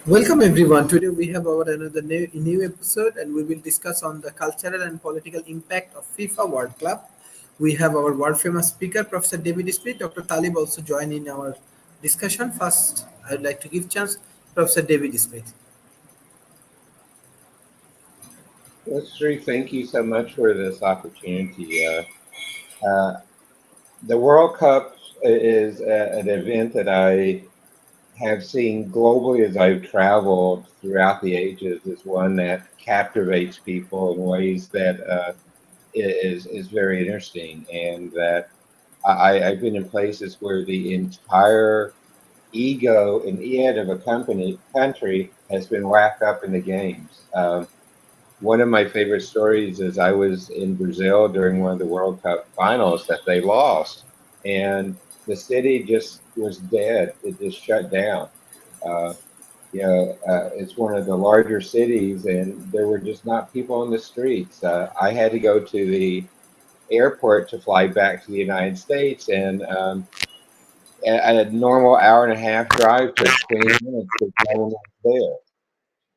Welcome everyone. Today we have our another new episode, and we will discuss on the cultural and political impact of FIFA World Cup. We have our world famous speaker, Professor David Smith. Dr. Talib also join in our discussion. First, I would like to give chance Professor David Smith. Well, Sri, thank you so much for this opportunity. Uh, the World Cup is an event that I have seen globally as I've traveled throughout the ages. Is one that captivates people in ways that is very interesting, and that I've been in places where the entire ego and id of a country has been wrapped up in the games. One of my favorite stories is I was in Brazil during one of the World Cup finals that they lost, and the city just was dead. It just shut down. Uh, it's one of the larger cities, and there were just not people on the streets. I had to go to the airport to fly back to the United States, and at a normal hour and a half drive took 20 minutes to go there.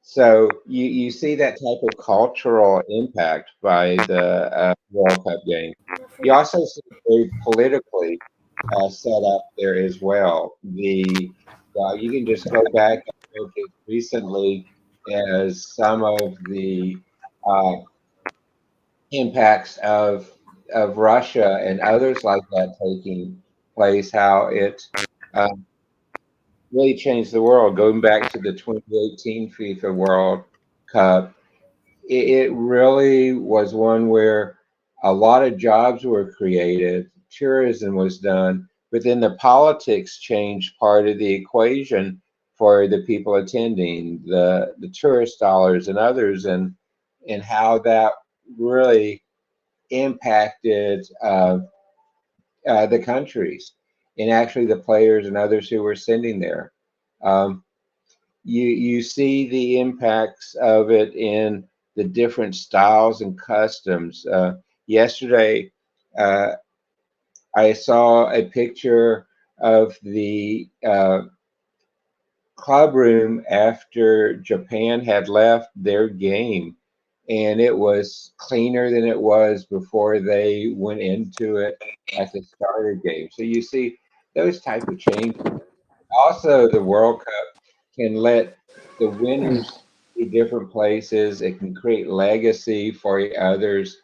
So you see that type of cultural impact by the World Cup game. You also see it very politically set up there as well. You can just go back and look at recently as some of the uh, impacts of Russia and others like that taking place, how it um, really changed the world. Going back to the 2018 FIFA World Cup, it really was one where a lot of jobs were created, tourism was done, but then the politics changed part of the equation for the people attending, the tourist dollars and others, and how that really impacted the countries and actually the players and others who were sending there. Um, you see the impacts of it in the different styles and customs. Yesterday, uh, I saw a picture of the club room after Japan had left their game, and it was cleaner than it was before they went into it at the starter game. So you see those type of changes. Also, the World Cup can let the winners be different places. It can create legacy for others,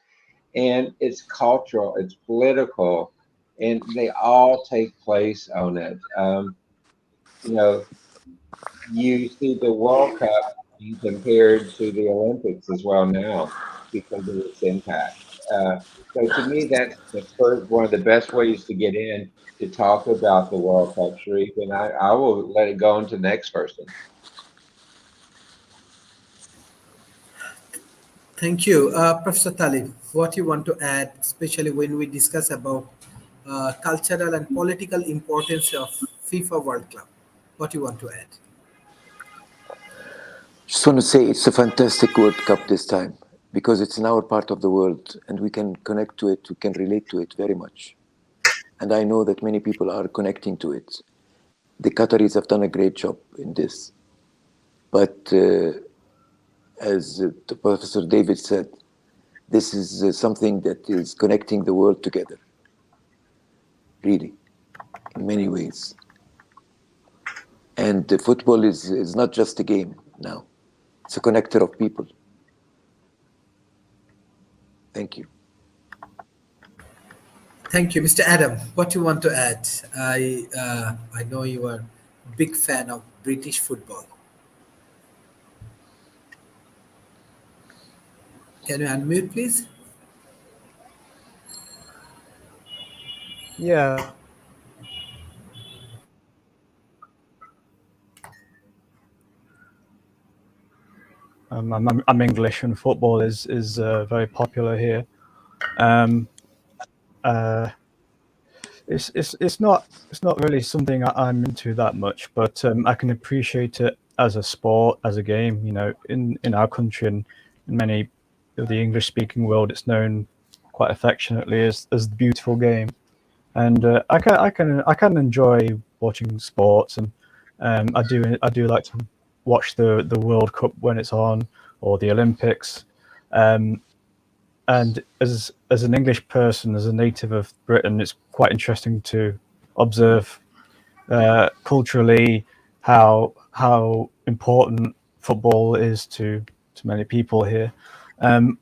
and it's cultural, it's political, and they all take place on it. You know, you see the World Cup being compared to the Olympics as well now because of its impact. So to me, that's one of the best ways to get in to talk about the World Cup, Sharif, and I will let it go on to the next person. Thank you, Professor Talib. What you want to add, especially when we discuss about cultural and political importance of FIFA World Cup? What you want to add? Just want to say it's a fantastic World Cup this time because it's in our part of the world and we can connect to it, we can relate to it very much. And I know that many people are connecting to it. The Qataris have done a great job in this. But as Professor David said, this is something that is connecting the world together, really, in many ways. And football is not just a game now. It's a connector of people. Thank you. Thank you, Mr. Adam. What you want to add? I know you are a big fan of British football. Can you unmute, please? Yeah, I'm English, and football is very popular here. Um, uh, it's not really something I'm into that much, but I can appreciate it as a sport, as a game. You know, in our country and in many of the English-speaking world, it's known quite affectionately as the beautiful game. And I can enjoy watching sports, and I do like to watch the World Cup when it's on, or the Olympics. And as an English person, as a native of Britain, it's quite interesting to observe culturally how important football is to many people here. I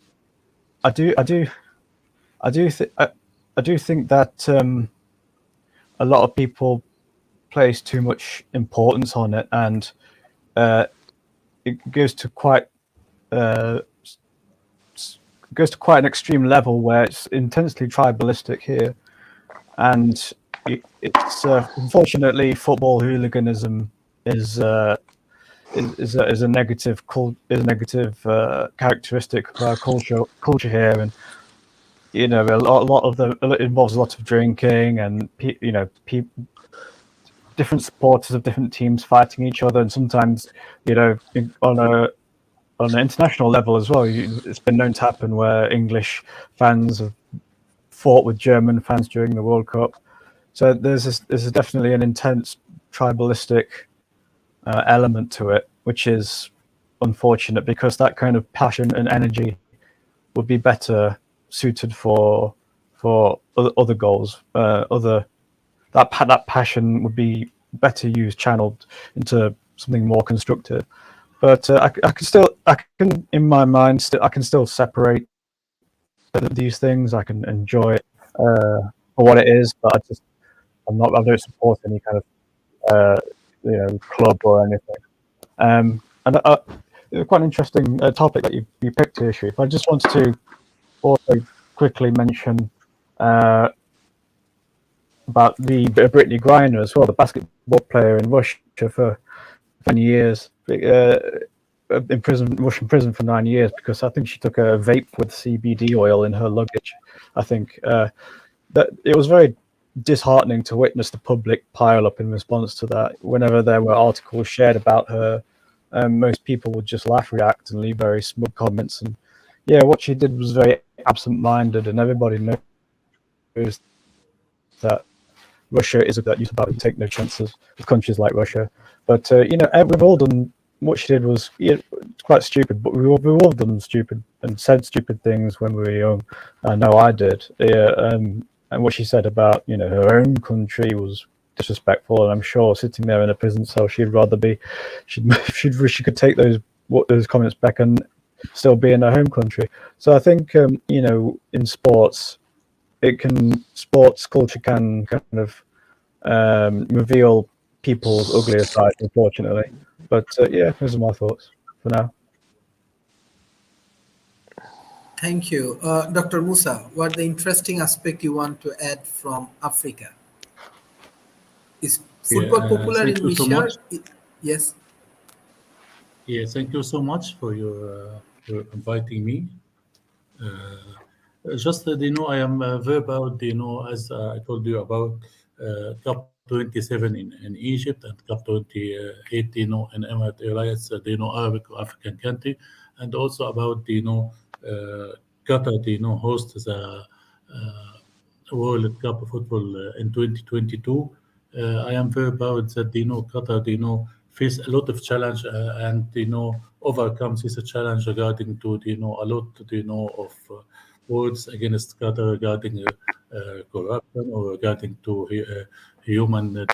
do think that a lot of people place too much importance on it, and it goes to quite an extreme level where it's intensely tribalistic here, and it's unfortunately football hooliganism is a negative characteristic of our culture here, and a lot of it involves a lot of drinking, and different supporters of different teams fighting each other, and sometimes on an international level as well. It's been known to happen where English fans have fought with German fans during the World Cup. So there's definitely an intense tribalistic element to it, which is unfortunate, because that kind of passion and energy would be better suited for other goals. That passion would be better used, channeled into something more constructive. But I can in my mind, I can still separate these things. I can enjoy it for what it is, but I don't support any kind of club or anything. And quite an interesting topic that you picked here, Sharif. I just wanted to also quickly mention about the Brittany Griner as well, the basketball player in Russia for 10 years, Russian prison for 9 years, because I think she took a vape with CBD oil in her luggage. I think that it was very disheartening to witness the public pile up in response to that. Whenever there were articles shared about her, most people would just laugh, react, and leave very smug comments. And yeah, what she did was very absent-minded, and everybody knows that Russia is that used about to take no chances with countries like Russia. But we've all done what she did was quite stupid, but we've all done stupid and said stupid things when we were young. I know I did. And what she said about her own country was disrespectful, and I'm sure sitting there in a prison cell, she could take those comments back and still be in her home country. So I think in sports, sports culture can kind of reveal people's uglier side, unfortunately. But those are my thoughts for now. Thank you. Dr. Musa, what the interesting aspect you want to add from Africa? Is football popular Thank in you so much. Misha? Yes. Yeah, thank you so much for your inviting me. Just I am very proud, as I told you about Cup 27 in Egypt and Cup 28, in Emirates Emirates, Arabic or African country, and also about Qatar, host the World Cup of football in 2022. I am very proud that Qatar face a lot of challenge and overcomes this challenge regarding to a lot of words against Qatar regarding corruption or regarding to human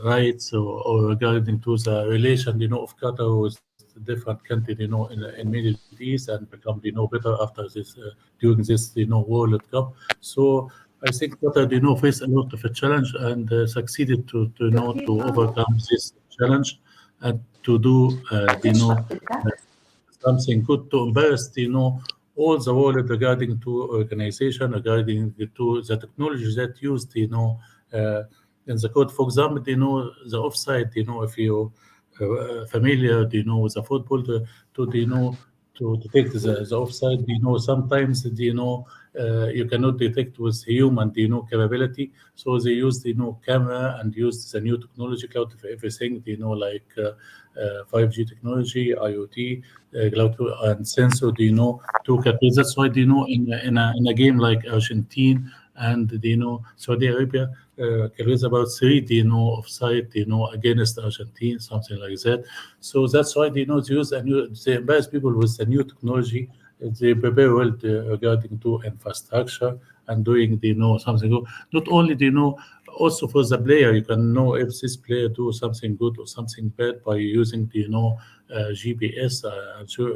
rights, or regarding to the relation of Qatar with different countries in Middle East, and become better after this during this World Cup. So I think Qatar face a lot of a challenge and succeeded to overcome this challenge and to do something good to embrace all the world regarding to organization, regarding to the technology that used in the code. For example, the offside, if you familiar with the football, to take the offside, sometimes you cannot detect with human capability, so they use camera and use the new technology, cloud for everything, like 5G technology, IoT, cloud and sensor, to capture. That's why in a game like Argentina and Saudi Arabia carries about 3 offside against Argentina, something like that. So that's why they use they embrace people with the new technology. They prepare well regarding to infrastructure and doing something good. Not only also for the player, you can know if this player do something good or something bad by using GPS,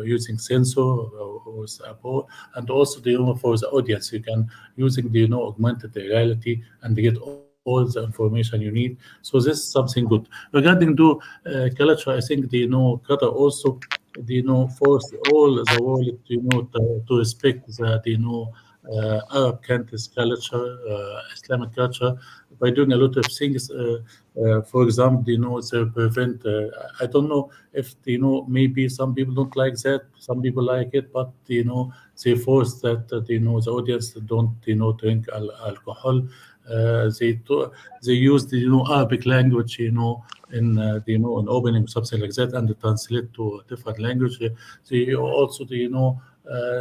using sensor or support, and also for the audience, you can using augmented reality and get all the information you need. So this is something good. Regarding to culture, I think Qatar also force all the world to respect the Arab countries' culture, Islamic culture, by doing a lot of things. For example, they prevent. I don't know if maybe some people don't like that, some people like it, but they force that the audience don't drink alcohol. They use the Arabic language in in opening something like that and translate to a different language. They also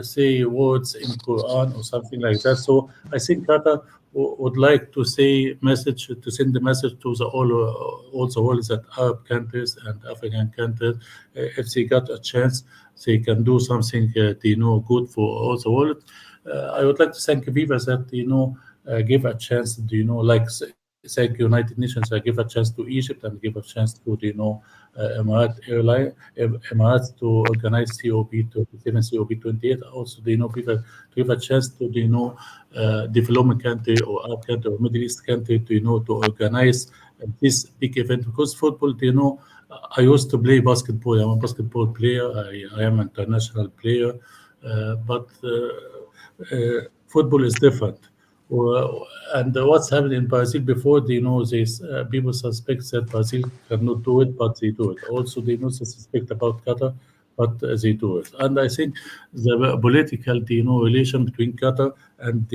say words in Quran or something like that. So I think Qatar would like to send the message to all the world, that Arab countries and African countries, if they got a chance, they can do something good for all the world. I would like to thank FIFA that give a chance to like thank United Nations, give a chance to Egypt and give a chance to Emirates to organize COP27, COP28. Also, FIFA to give a chance to development country or Arab country or Middle East country to to organize this big event, because football, I used to play basketball. I'm a basketball player. I am an international player, but football is different. And what's happened in Brazil before, this people suspect that Brazil cannot do it, but they do it. Also, they know they suspect about Qatar, but they do it. And I think the political, relation between Qatar and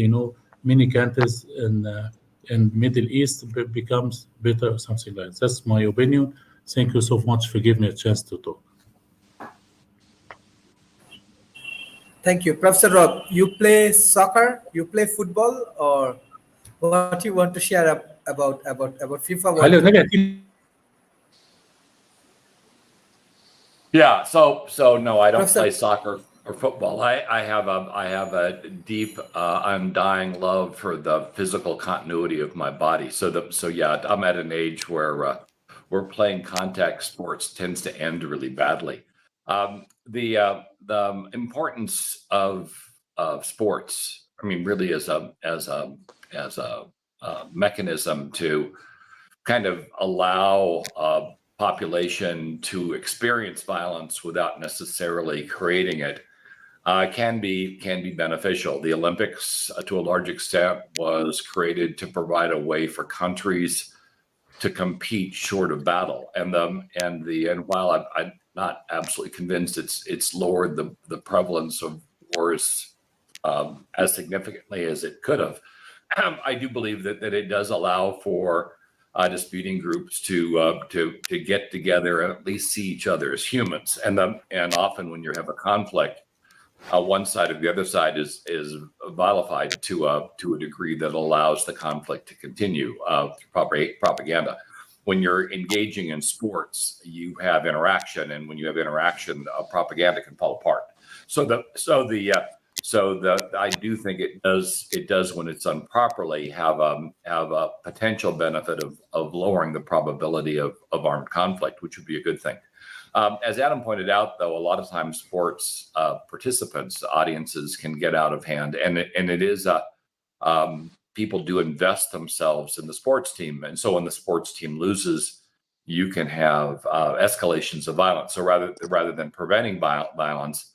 many countries in Middle East becomes better or something like that. That's my opinion. Thank you so much for giving me a chance to talk. Thank you. Professor Rob, you play soccer, you play football, or what you want to share about FIFA World Hello, Cup? negative. Yeah, so no, I don't Professor- play soccer or football. I have a deep, undying love for the physical continuity of my body. So yeah, I'm at an age where playing contact sports tends to end really badly. The importance of sports, I mean, really as a mechanism to kind of allow population to experience violence without necessarily creating it, can be beneficial. The Olympics, to a large extent, was created to provide a way for countries to compete short of battle. And while I'm not absolutely convinced it's lowered the prevalence of wars as significantly as it could have, I do believe that it does allow for disputing groups to get together and at least see each other as humans. And often when you have a conflict, one side or the other side is vilified to a degree that allows the conflict to continue through propaganda. When you're engaging in sports, you have interaction, and when you have interaction, propaganda can fall apart. I do think it does when it's done properly have a potential benefit of lowering the probability of armed conflict, which would be a good thing. As Adam pointed out, though, a lot of times sports participants, audiences can get out of hand, and it is people do invest themselves in the sports team, and so when the sports team loses, you can have escalations of violence. So rather than preventing violence,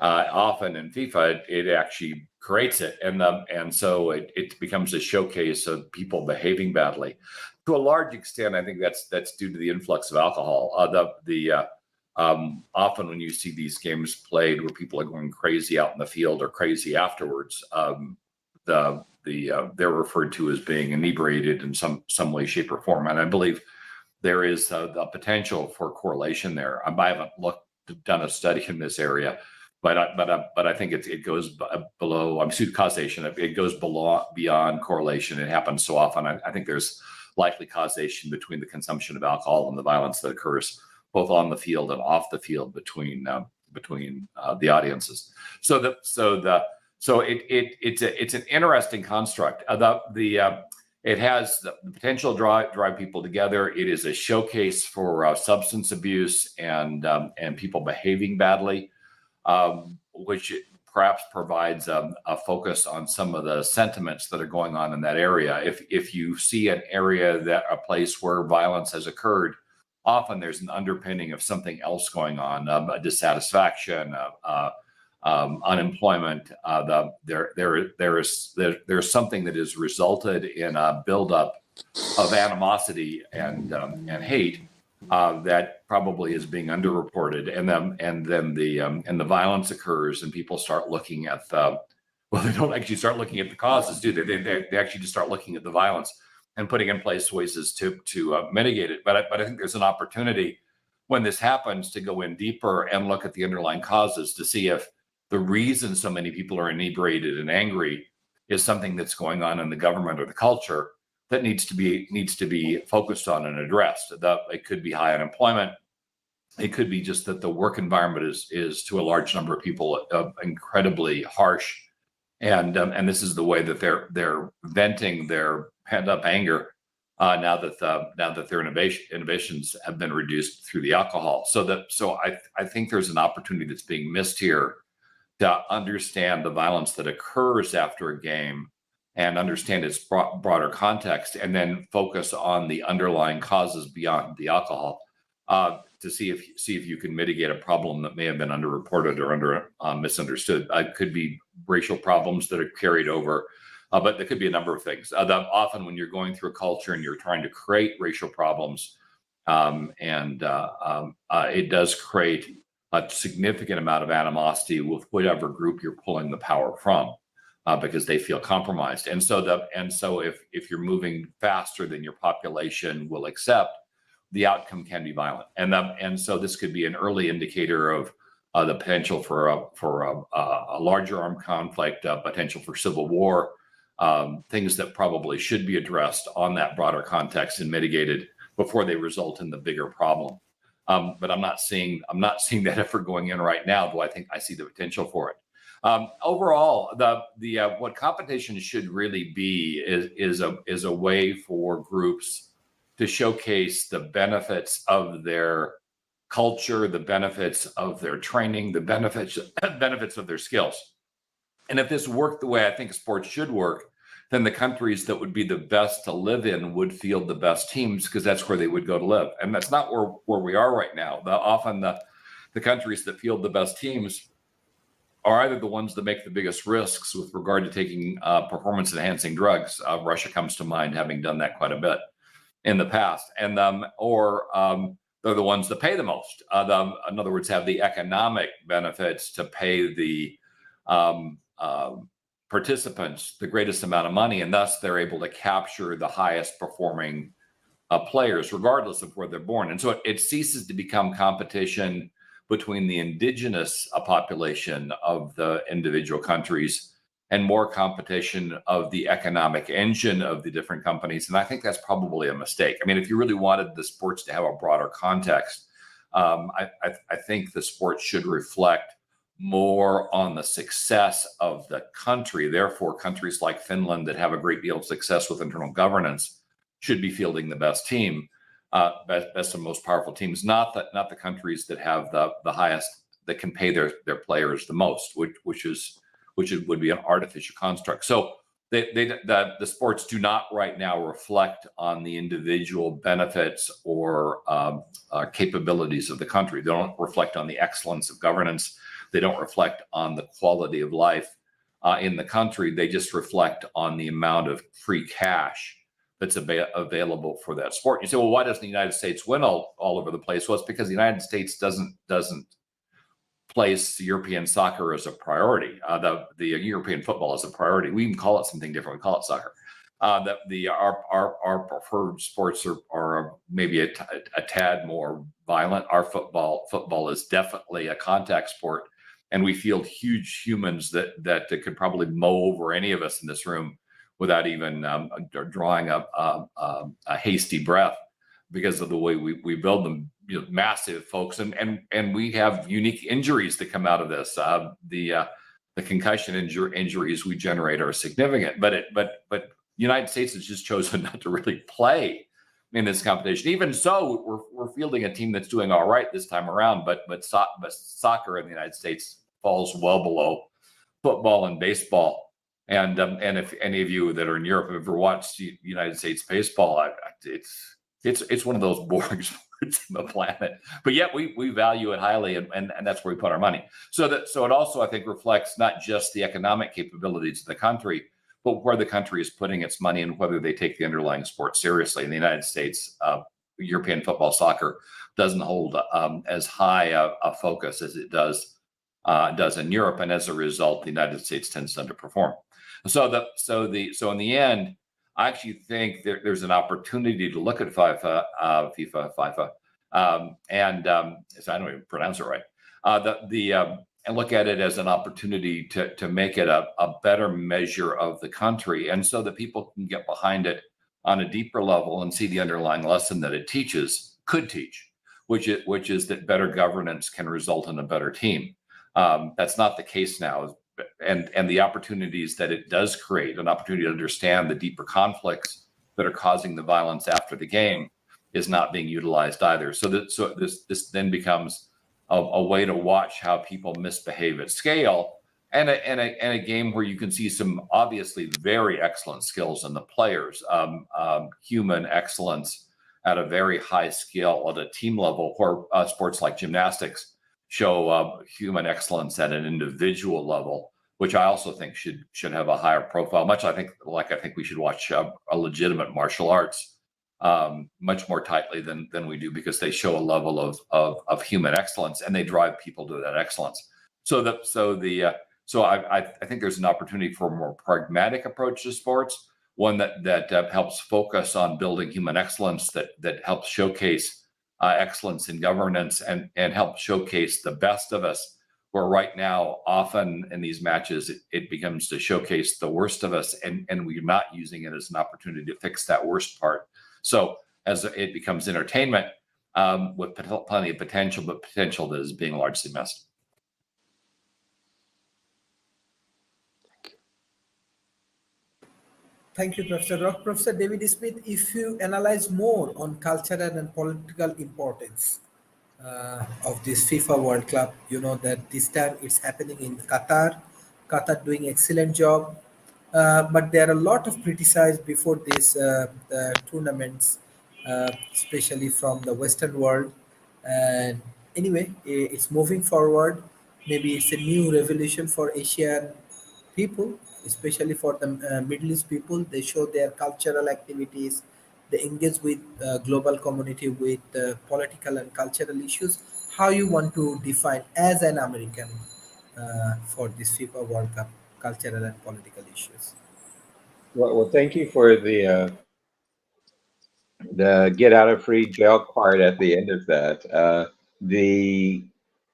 often in FIFA it actually creates it, and so it becomes a showcase of people behaving badly. To a large extent, I think that's due to the influx of alcohol. Often when you see these games played where people are going crazy out in the field or crazy afterwards, they're referred to as being inebriated in some way, shape, or form. And I believe there is a potential for correlation there. I haven't done a study in this area, But I think it goes below. I'm causation. It goes beyond correlation. It happens so often. I think there's likely causation between the consumption of alcohol and the violence that occurs both on the field and off the field between the audiences. It's an interesting construct. It has the potential to drive people together. It is a showcase for substance abuse and people behaving badly, which perhaps provides a focus on some of the sentiments that are going on in that area. If you see an place where violence has occurred, often there's an underpinning of something else going on, a dissatisfaction, unemployment. There's something that has resulted in a buildup of animosity and hate that probably is being underreported, and then the violence occurs, and people start looking at they don't actually start looking at the causes, do they? They actually just start looking at the violence and putting in place ways to mitigate it. But I think there's an opportunity when this happens to go in deeper and look at the underlying causes to see if the reason so many people are inebriated and angry is something that's going on in the government or the culture that needs to be focused on and addressed. It could be high unemployment. It could be just that the work environment is to a large number of people incredibly harsh, and this is the way that they're venting their pent up anger now that their inhibitions have been reduced through the alcohol. So I think there's an opportunity that's being missed here to understand the violence that occurs after a game and understand its broader context, and then focus on the underlying causes beyond the alcohol to see if you can mitigate a problem that may have been underreported or misunderstood. It could be racial problems that are carried over, but there could be a number of things. Often when you're going through a culture and you're trying to create racial problems, it does create a significant amount of animosity with whatever group you're pulling the power from. Because they feel compromised, and so if you're moving faster than your population will accept, the outcome can be violent, and so this could be an early indicator of the potential for a larger armed conflict, potential for civil war, things that probably should be addressed on that broader context and mitigated before they result in the bigger problem. But I'm not seeing that effort going in right now, though I think I see the potential for it. Overall, what competition should really be is a way for groups to showcase the benefits of their culture, the benefits of their training, the benefits of their skills. And if this worked the way I think sports should work, then the countries that would be the best to live in would field the best teams, because that's where they would go to live. And that's not where we are right now. Often the countries that field the best teams are either the ones that make the biggest risks with regard to taking performance-enhancing drugs. Russia comes to mind, having done that quite a bit in the past, or they're the ones that pay the most. In other words, have the economic benefits to pay the participants the greatest amount of money, and thus they're able to capture the highest performing players, regardless of where they're born. And so it ceases to become competition between the indigenous population of the individual countries and more competition of the economic engine of the different companies. And I think that's probably a mistake. I mean, if you really wanted the sports to have a broader context, I think the sports should reflect more on the success of the country. Therefore, countries like Finland that have a great deal of success with internal governance should be fielding the best team. Best and most powerful teams, not the countries that have the highest, that can pay their players the most, which would be an artificial construct. So the sports do not right now reflect on the individual benefits or capabilities of the country. They don't reflect on the excellence of governance. They don't reflect on the quality of life in the country. They just reflect on the amount of free cash that's available for that sport. You say, well, why doesn't the United States win all over the place? Well, it's because the United States doesn't place European soccer as a priority. The European football as a priority. We even call it something different. We call it soccer. Our preferred sports are maybe a tad more violent. Our football is definitely a contact sport, and we field huge humans that could probably mow over any of us in this room without even drawing a hasty breath because of the way we build them. Massive folks, and we have unique injuries that come out of this. The concussion injuries we generate are significant, but the United States has just chosen not to really play in this competition. Even so, we're fielding a team that's doing all right this time around, but soccer in the United States falls well below football and baseball. And if any of you that are in Europe have ever watched United States baseball, it's one of those boring sports on the planet. But yet we value it highly, and that's where we put our money. So it also, I think, reflects not just the economic capabilities of the country, but where the country is putting its money and whether they take the underlying sport seriously. In the United States, European football, soccer doesn't hold as high a focus as it does in Europe, and as a result, the United States tends to underperform. So in the end, I actually think there's an opportunity to look at FIFA, and so I don't even pronounce it right. And look at it as an opportunity to make it a better measure of the country, and so that people can get behind it on a deeper level and see the underlying lesson that it could teach, which is that better governance can result in a better team. That's not the case now. And the opportunities that it does create, an opportunity to understand the deeper conflicts that are causing the violence after the game, is not being utilized either. So this then becomes a way to watch how people misbehave at scale, and a game where you can see some obviously very excellent skills in the players, human excellence at a very high scale at a team level, where sports like gymnastics show human excellence at an individual level, which I also think should have a higher profile. Much I think we should watch a legitimate martial arts much more tightly than we do, because they show a level of human excellence, and they drive people to that excellence. So I think there's an opportunity for a more pragmatic approach to sports, one that helps focus on building human excellence, that helps showcase excellence in governance, and help showcase the best of us, where right now often in these matches it becomes to showcase the worst of us, and we're not using it as an opportunity to fix that worst part. So as it becomes entertainment with plenty of potential, but potential that is being largely missed. Thank you, Professor Rock. Professor David Smith, if you analyze more on cultural and political importance of this FIFA World Cup, you know that this time it's happening in Qatar. Qatar doing excellent job, but there are a lot of criticized before this the tournaments, especially from the Western world. And anyway, it's moving forward. Maybe it's a new revolution for Asian people, especially for the Middle East people. They show their cultural activities. They engage with global community with political and cultural issues. How you want to define as an American for this FIFA World Cup cultural and political issues? Well, thank you for the get out of free jail card at the end of that. The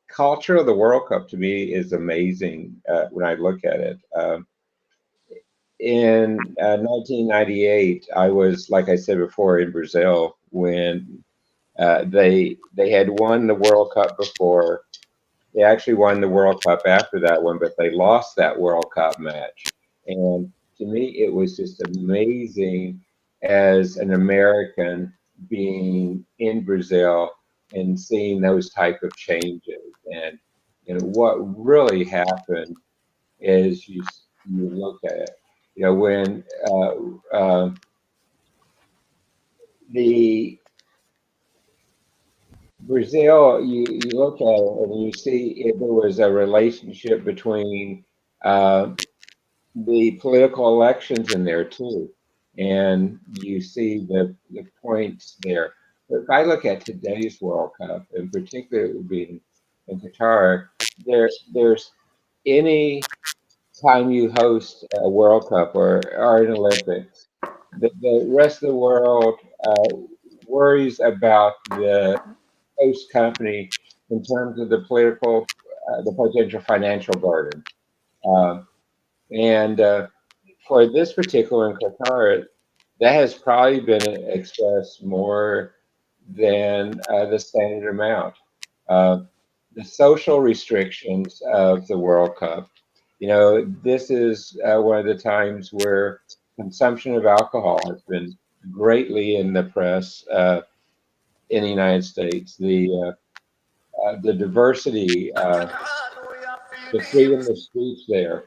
culture of the World Cup to me is amazing when I look at it. In 1998, I was, like I said before, in Brazil when they had won the World Cup before. They actually won the World Cup after that one, but they lost that World Cup match. And to me, it was just amazing as an American being in Brazil and seeing those type of changes. And what really happened is you look at it. When the Brazil, you look at it and you see if there was a relationship between the political elections in there too, and you see the points there. But if I look at today's World Cup, and particularly being in Qatar, there's any time you host a World Cup or an Olympics, the rest of the world worries about the host company in terms of the political the potential financial burden. And for this particular in Qatar, that has probably been expressed more than the standard amount. The social restrictions of the World Cup. This is one of the times where consumption of alcohol has been greatly in the press in the United States. The diversity, the freedom of speech there.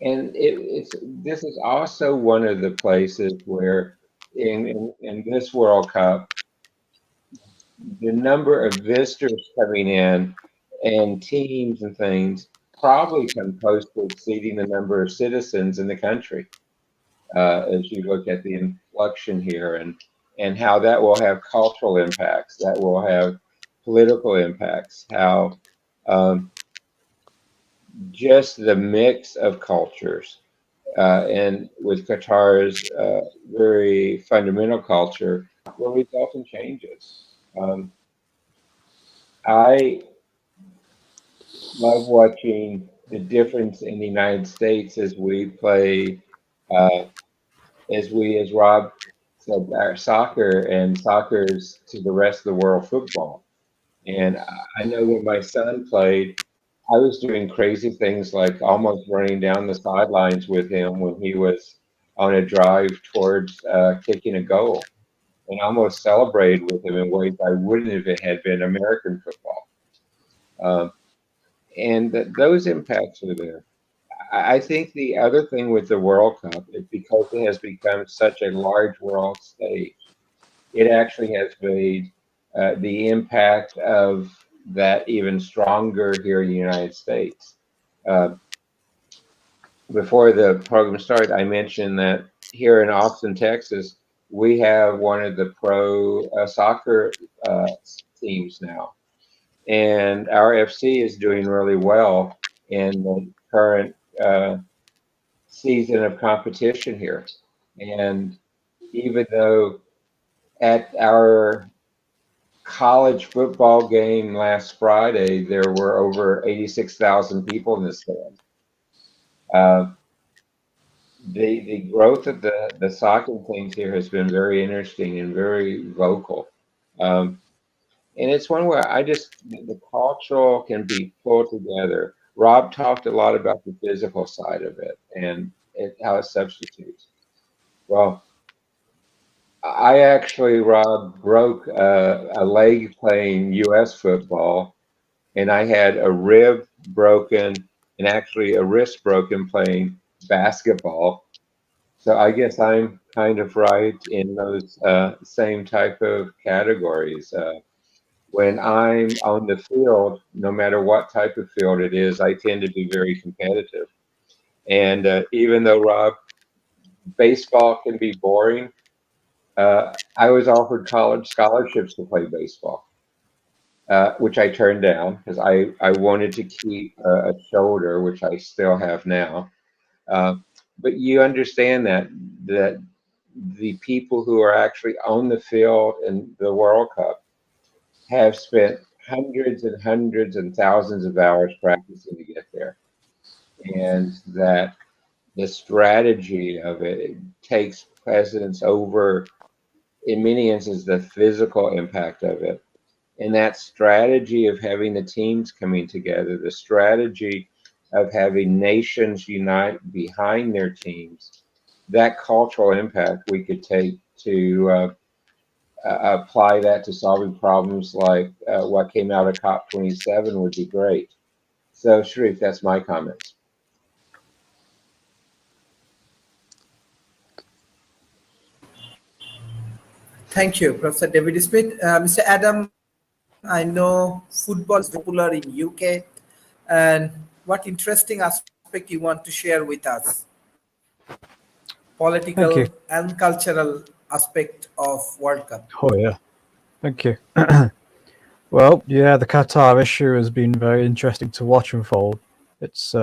And this is also one of the places where in this World Cup, the number of visitors coming in and teams and things probably come close to exceeding the number of citizens in the country. As you look at the inflection here and how that will have cultural impacts, that will have political impacts, how just the mix of cultures and with Qatar's very fundamental culture will result in changes. I love watching the difference in the United States as we play, as Rob said, our soccer, and soccer's to the rest of the world football. And I know when my son played, I was doing crazy things like almost running down the sidelines with him when he was on a drive towards kicking a goal, and almost celebrated with him in ways I wouldn't if it had been American football. And those impacts are there. I think the other thing with the World Cup is because it has become such a large world stage, it actually has made the impact of that even stronger here in the United States. Before the program started, I mentioned that here in Austin, Texas, we have one of the pro soccer teams now. And our FC is doing really well in the current season of competition here. And even though at our college football game last Friday, there were over 86,000 people in the stand. The growth of the soccer teams here has been very interesting and very vocal. And it's one where the cultural can be pulled together. Rob talked a lot about the physical side of it and how it substitutes. Well, I actually, Rob, broke a leg playing U.S. football, and I had a rib broken and actually a wrist broken playing basketball. So I guess I'm kind of right in those same type of categories. When I'm on the field, no matter what type of field it is, I tend to be very competitive. And even though, Rob, baseball can be boring, I was offered college scholarships to play baseball, which I turned down because I wanted to keep a shoulder, which I still have now. But you understand that the people who are actually on the field in the World Cup have spent hundreds and hundreds and thousands of hours practicing to get there, and that the strategy of it takes precedence over, in many instances, the physical impact of it. And that strategy of having the teams coming together, the strategy of having nations unite behind their teams, that cultural impact we could take to apply that to solving problems like what came out of COP27 would be great. So, Sharif, that's my comments. Thank you, Professor David Smith. Mr. Adam, I know football is popular in UK, and what interesting aspect you want to share with us? Thank you. Political and cultural aspect of World Cup. Oh, yeah. Thank you. Well, yeah, the Qatar issue has been very interesting to watch unfold. It's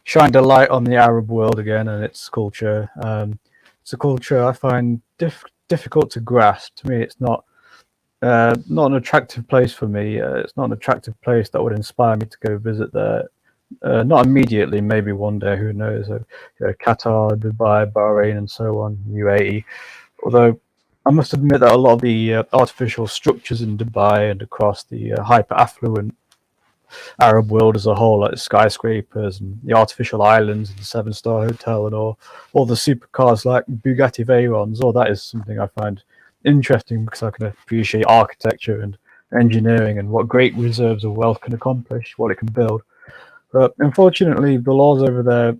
shined a light on the Arab world again and its culture. It's a culture I find difficult to grasp. To me, it's not not an attractive place for me. It's not an attractive place that would inspire me to go visit there. Not immediately, maybe one day, who knows? Qatar, Dubai, Bahrain, and so on, UAE. Although I must admit that a lot of the artificial structures in Dubai and across the hyper affluent Arab world as a whole, like the skyscrapers and the artificial islands and the seven-star hotel and all the supercars like Bugatti Veyrons, all that is something I find interesting because I can appreciate architecture and engineering and what great reserves of wealth can accomplish, what it can build. But unfortunately, the laws over there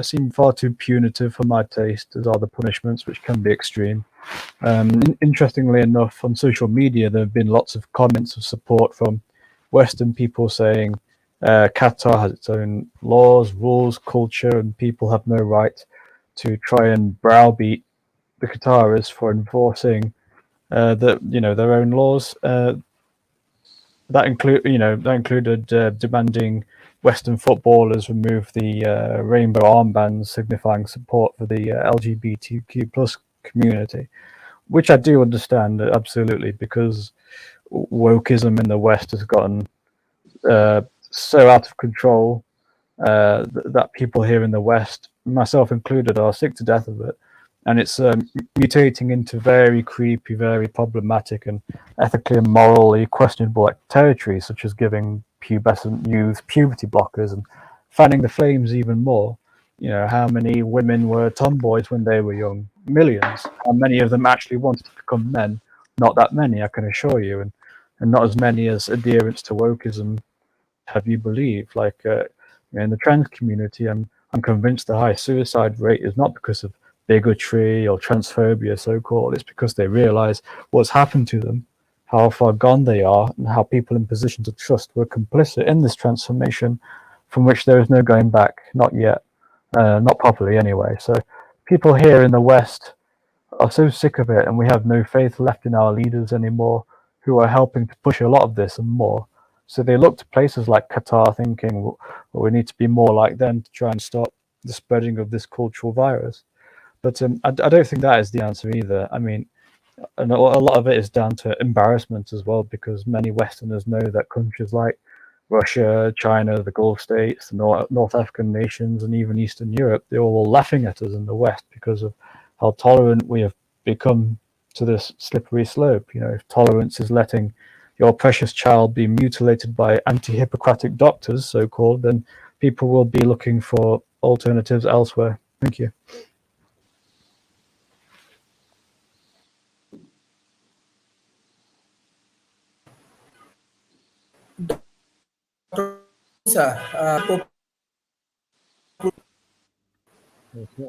seem far too punitive for my taste, as are the punishments, which can be extreme. Interestingly enough, on social media, there have been lots of comments of support from Western people saying Qatar has its own laws, rules, culture, and people have no right to try and browbeat the Qataris for enforcing their own laws. That included demanding Western footballers remove the rainbow armbands signifying support for the LGBTQ plus community, which I do understand absolutely, because wokeism in the West has gotten so out of control that people here in the West, myself included, are sick to death of it. And it's mutating into very creepy, very problematic, and ethically and morally questionable territories, such as giving pubescent youth puberty blockers and fanning the flames even more. How many women were tomboys when they were young? Millions. How many of them actually wanted to become men? Not that many, I can assure you, and not as many as adherents to wokeism have you believe. Like in the trans community, I'm convinced the high suicide rate is not because of bigotry or transphobia, so-called. It's because they realize what's happened to them, how far gone they are, and how people in positions of trust were complicit in this transformation from which there is no going back, not yet, not properly anyway. So people here in the West are so sick of it, and we have no faith left in our leaders anymore, who are helping to push a lot of this and more. So they look to places like Qatar thinking, well, we need to be more like them to try and stop the spreading of this cultural virus. But I don't think that is the answer either. I mean, and a lot of it is down to embarrassment as well, because many Westerners know that countries like Russia, China, the Gulf states, the North African nations, and even Eastern Europe, they're all laughing at us in the West because of how tolerant we have become to this slippery slope. If tolerance is letting your precious child be mutilated by anti-Hippocratic doctors, so-called, then people will be looking for alternatives elsewhere. Thank you.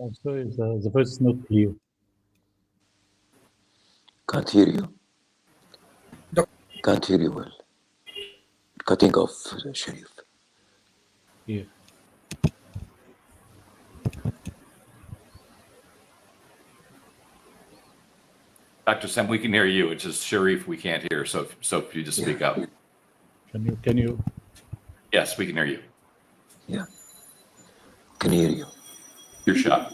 I'm sorry, the voice is not clear. Can't hear you. Can't hear you well. Cutting off, Sharif. Yeah. Dr. Sam, we can hear you. It's just Sharif we can't hear. So if you just speak up. Can you? Yes, we can hear you. Yeah. Can hear you. Your shot.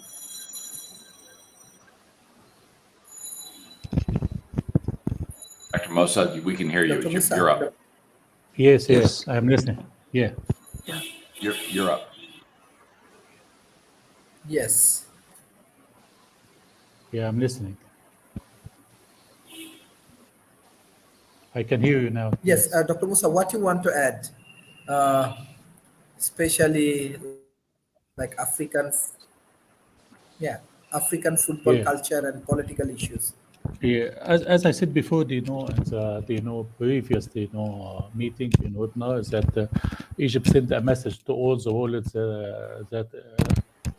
Dr. Mossad, we can hear you. You're up. Yes. I'm listening. Yeah. You're up. Yes. Yeah, I'm listening. I can hear you now. Yes, Dr. Musa, what you want to add, especially like African football culture and political issues. Yeah, as I said before, in the previous meeting in webinar, is that Egypt sent a message to all the world that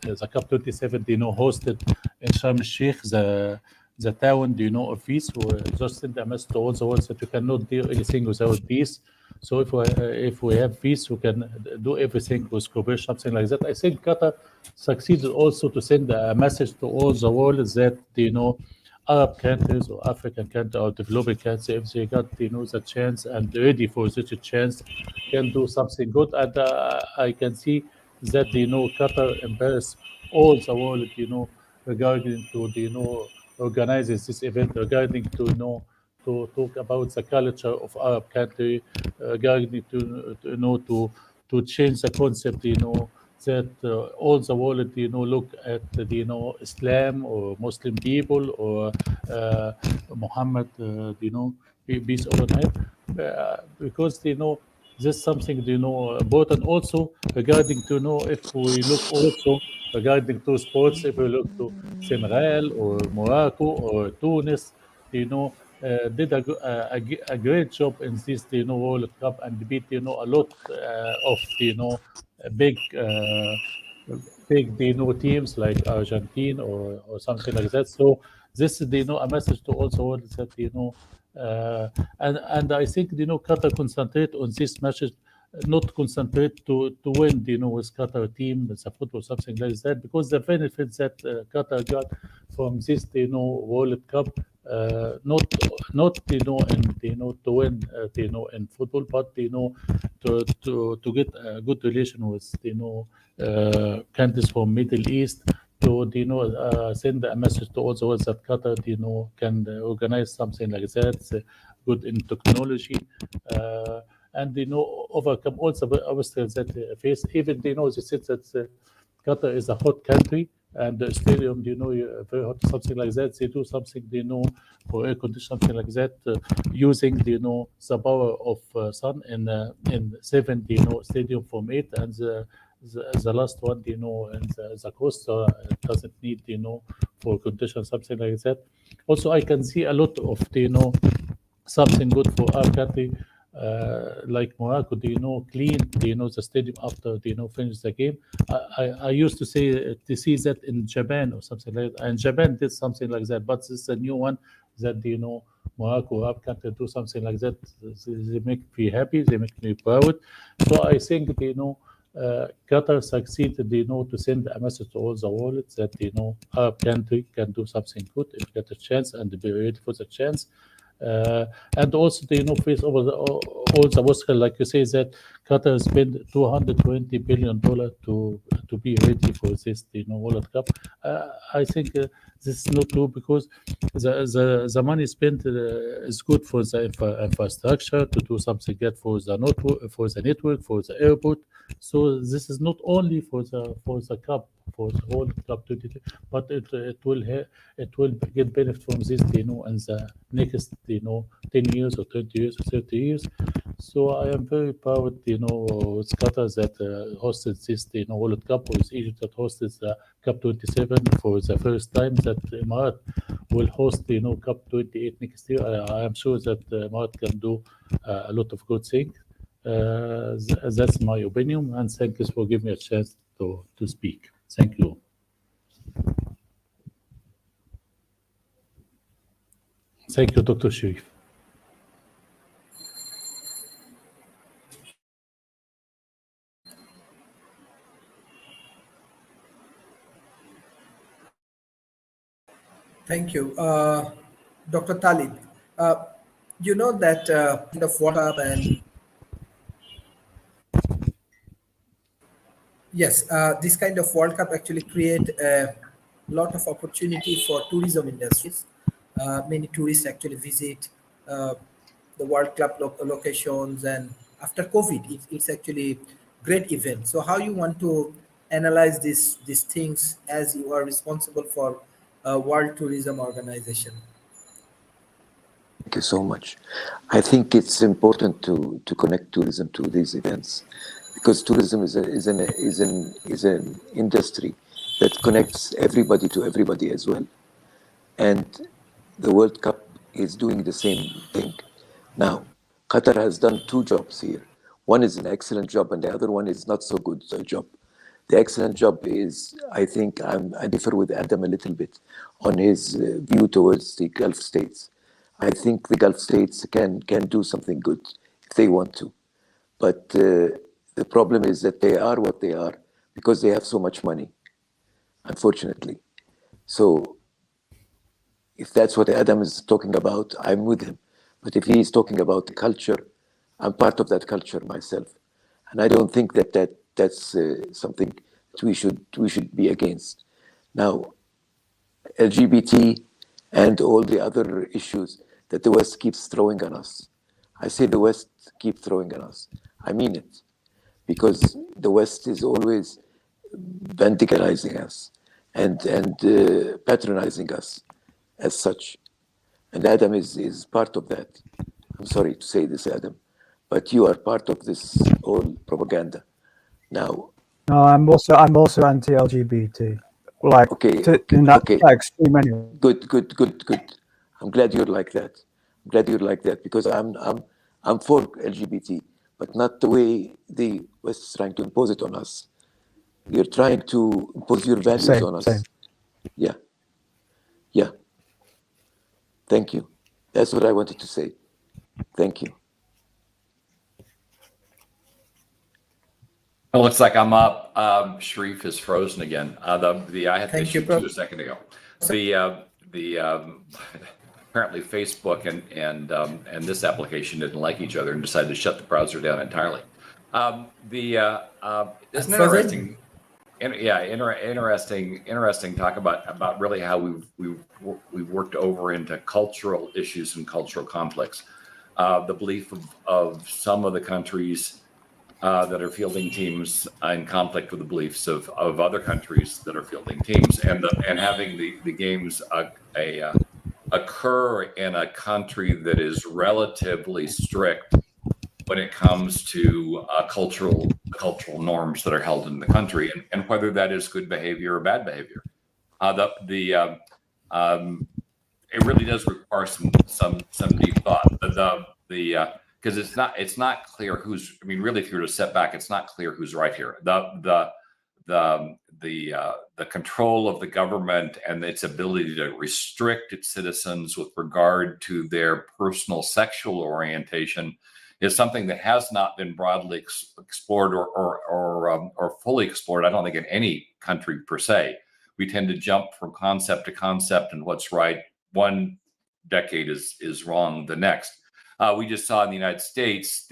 the COP 27 hosted in Sharm el Sheikh, the town of peace, who just sent a message to all the world that you cannot do anything without peace. So if we have peace, we can do everything with cooperation, something like that. I think Qatar succeeded also to send a message to all the world that Arab countries or African countries or developing countries, if they got the chance and ready for such a chance, can do something good. And I can see that Qatar embrace all the world regarding to organizes this event, regarding to to talk about the culture of Arab country, regarding to change the concept, that all the world, look at Islam or Muslim people or Muhammad, peace upon him, because this something important also regarding to know if we look also regarding to sports, if we look to Senegal or Morocco or Tunis, did a great job in this World Cup and beat a lot of big teams like Argentina or something like that. So this is a message to all the world that and I think Qatar concentrate on this message, not concentrate to win with Qatar team, it's a football something like that, because the benefits that Qatar got from this World Cup, not in to win in football, but to get a good relation with countries from Middle East, to send a message to all the world that Qatar can organize something like that, good in technology, and overcome all the obstacles that they face. Even they said that Qatar is a hot country, and the stadium, very hot, something like that. They do something, for air conditioning, something like that, using, the power of sun in seven, stadium from eight, and the last one, and the coast doesn't need, for condition, something like that. Also, I can see a lot of, something good for our country, like Morocco, clean, the stadium after, finish the game. I used to say to see that in Japan or something like that, and Japan did something like that, but this is a new one that, Morocco, Arab country do something like that. They make me happy, they make me proud. So I think, Qatar succeeded, to send a message to all the world that, Arab country can do something good if get a chance and be ready for the chance. And also, face over all the obstacles, like you say, that Qatar spent $220 billion to be ready for this, World Cup. I think this is not true, because the money spent is good for the infrastructure, to do something good for the network, for the airport. So this is not only for the cup, for the whole Cup 22, but it will get benefit from this, in the next, 10 years or 20 years or 30 years. So I am very proud, with Qatar that hosted this, World Cup, with Egypt that hosted the Cup 27 for the first time, that Emirat will host, Cup 28 next year. I am sure that Emirat can do a lot of good things. That's my opinion, and thank you for giving me a chance to speak. Thank you. Thank you, Dr. Sharif. Thank you. Dr. Talib, you know that kind of World Cup and yes, this kind of World Cup actually create a lot of opportunity for tourism industries. Many tourists actually visit uh, the World Cup locations, and after COVID, it's actually great event. So, how you want to analyze these things as you are responsible for World Tourism Organization? Thank you so much. I think it's important to connect tourism to these events, because tourism is an industry that connects everybody to everybody as well. And the World Cup is doing the same thing. Now, Qatar has done two jobs here. One is an excellent job, and the other one is not so good job. The excellent job is, I think, I differ with Adam a little bit on his view towards the Gulf states. I think the Gulf states can do something good if they want to. But the problem is that they are what they are because they have so much money, unfortunately. So if that's what Adam is talking about, I'm with him. But if he's talking about the culture, I'm part of that culture myself. And I don't think that's something that we should be against. Now, LGBT and all the other issues, that the West keeps throwing on us. I say the West keep throwing on us. I mean it, because the West is always vandalizing us and patronizing us as such. And Adam is part of that. I'm sorry to say this, Adam, but you are part of this whole propaganda. Now, No, I'm also anti-LGBT. Like okay, in that okay, extreme anyway. good. I'm glad you're like that. I'm glad you're like that, because I'm for LGBT, but not the way the West is trying to impose it on us. You're trying to impose your values on us. Same. Yeah. Thank you. That's what I wanted to say. Thank you. It looks like I'm up. Sharif is frozen again. I had Thank this you, issue Prof. too a second ago. Apparently Facebook and this application didn't like each other and decided to shut the browser down entirely. Isn't it interesting? Interesting talk about really how we've worked over into cultural issues and cultural conflicts. The belief of some of the countries that are fielding teams in conflict with the beliefs of other countries that are fielding teams, and having the games occur in a country that is relatively strict when it comes to cultural norms that are held in the country, and whether that is good behavior or bad behavior. It really does require some deep thought. Because it's not clear who's. I mean, really, if you were to step back, it's not clear who's right here. The control of the government and its ability to restrict its citizens with regard to their personal sexual orientation is something that has not been broadly explored or fully explored. I don't think in any country per se. We tend to jump from concept to concept, and what's right one decade is wrong the next. We just saw in the United States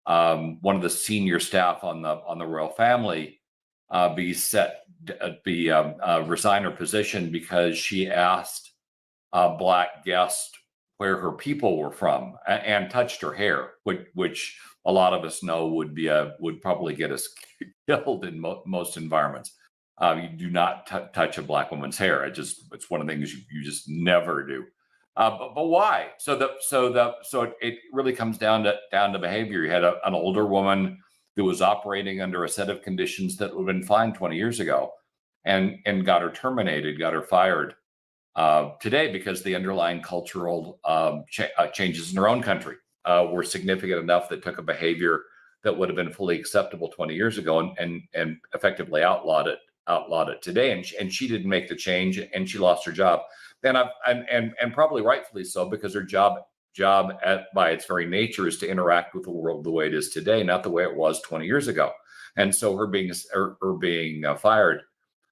one of the senior staff on the royal family resign her position because she asked a black guest where her people were from and touched her hair, which a lot of us know would probably get us killed in most environments. You do not touch a black woman's hair. It's one of the things you just never do. But why? So it really comes down to behavior. You had an older woman that was operating under a set of conditions that would have been fine 20 years ago, and got her terminated, got her fired today because the underlying cultural changes in her own country were significant enough that took a behavior that would have been fully acceptable 20 years ago and effectively outlawed it today. And she didn't make the change, and she lost her job. And probably rightfully so, because her job by its very nature is to interact with the world the way it is today, not the way it was 20 years ago. And so her being fired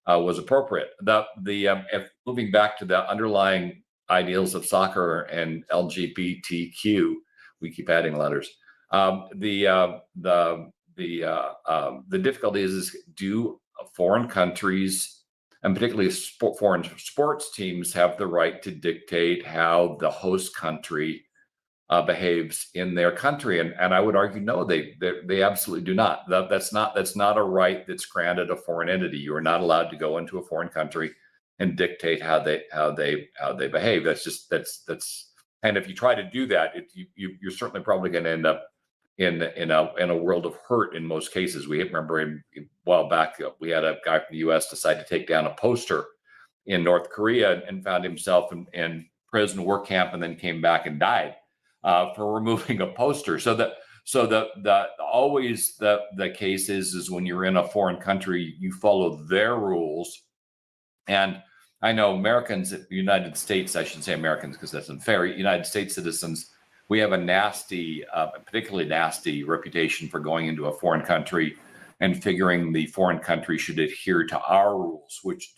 was appropriate. If moving back to the underlying ideals of soccer and LGBTQ, we keep adding letters. The difficulty is do foreign countries, and particularly foreign sports teams, have the right to dictate how the host country behaves in their country? And I would argue no, they absolutely do not. That's not a right that's granted a foreign entity. You are not allowed to go into a foreign country and dictate how they behave. That's and if you try to do that, you're certainly probably going to end up in a world of hurt in most cases. We remember a while back we had a guy from the U.S. decide to take down a poster in North Korea and found himself in prison work camp, and then came back and died for removing a poster. So always the case is when you're in a foreign country, you follow their rules. And I know Americans, United States, I shouldn't say Americans because that's unfair, United States citizens, we have a particularly nasty reputation for going into a foreign country and figuring the foreign country should adhere to our rules, which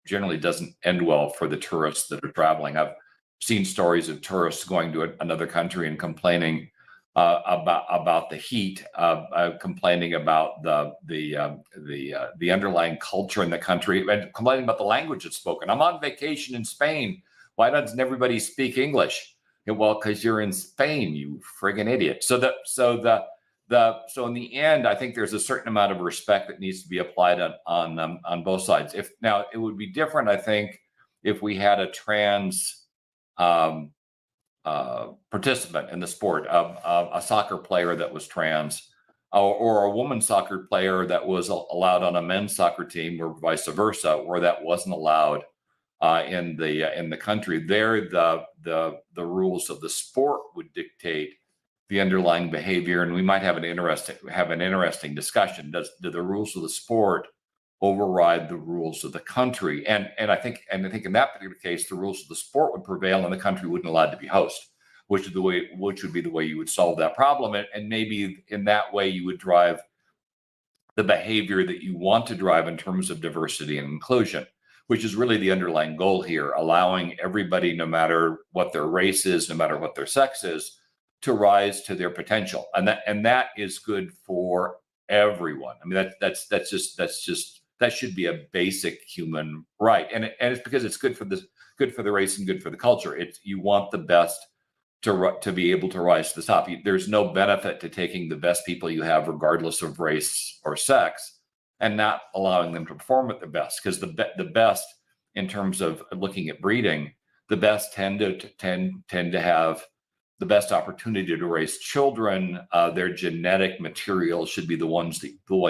generally doesn't end well for the tourists that are traveling. I've seen stories of tourists going to another country and complaining about the heat, complaining about the underlying culture in the country, and complaining about the language that's spoken. I'm on vacation in Spain. Why doesn't everybody speak English? Well, because you're in Spain, you friggin' idiot. So in the end, I think there's a certain amount of respect that needs to be applied on both sides. Now it would be different, I think, if we had a trans participant in the sport, a soccer player that was trans, or a woman soccer player that was allowed on a men's soccer team, or vice versa, or that wasn't allowed in the country. There, the rules of the sport would dictate the underlying behavior, and we might have an interesting discussion. Do the rules of the sport override the rules of the country? And I think in that particular case, the rules of the sport would prevail, and the country wouldn't allow it to be host, which would be the way you would solve that problem. And maybe in that way you would drive the behavior that you want to drive in terms of diversity and inclusion, which is really the underlying goal here, allowing everybody, no matter what their race is, no matter what their sex is, to rise to their potential. And that is good for everyone. I mean, that should be a basic human right. And it's because it's good for the race and good for the culture. You want the best to be able to rise to the top. There's no benefit to taking the best people you have, regardless of race or sex, and not allowing them to perform at their best. Because the best, in terms of looking at breeding, the best tend to have the best opportunity to raise children. Their genetic material should be the one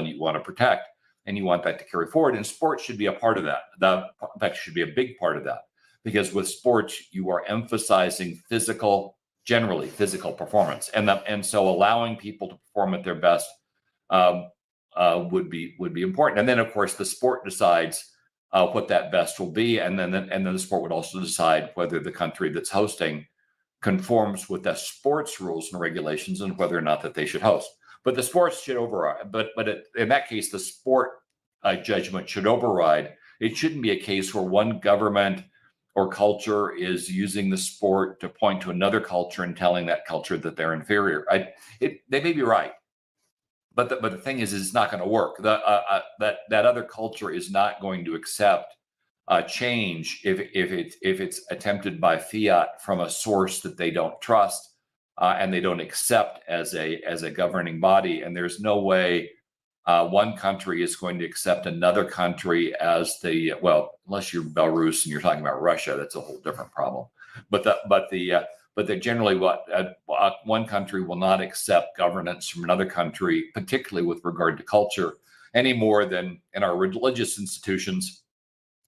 you want to protect, and you want that to carry forward. And sports should be a part of that. In fact, should be a big part of that, because with sports you are emphasizing generally physical performance, and so allowing people to perform at their best would be important. And then, of course, the sport decides what that best will be, and then the sport would also decide whether the country that's hosting conforms with the sports rules and regulations, and whether or not that they should host. But the sports should override. But in that case, the sport judgment should override. It shouldn't be a case where one government or culture is using the sport to point to another culture and telling that culture that they're inferior. They may be right, but the thing is it's not going to work. That other culture is not going to accept change if it's attempted by fiat from a source that they don't trust and they don't accept as a governing body. And there's no way one country is going to accept another country as unless you're Belarus and you're talking about Russia, that's a whole different problem. But generally, one country will not accept governance from another country, particularly with regard to culture, any more than in our religious institutions.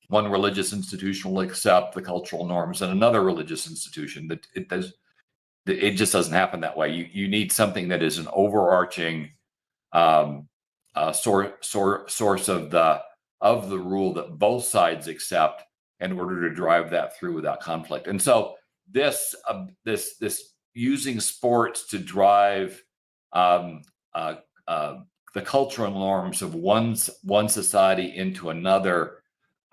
One religious institution will accept the cultural norms in another religious institution. It just doesn't happen that way. You need something that is an overarching source of the rule that both sides accept in order to drive that through without conflict. And so this using sports to drive the cultural norms of one society into another,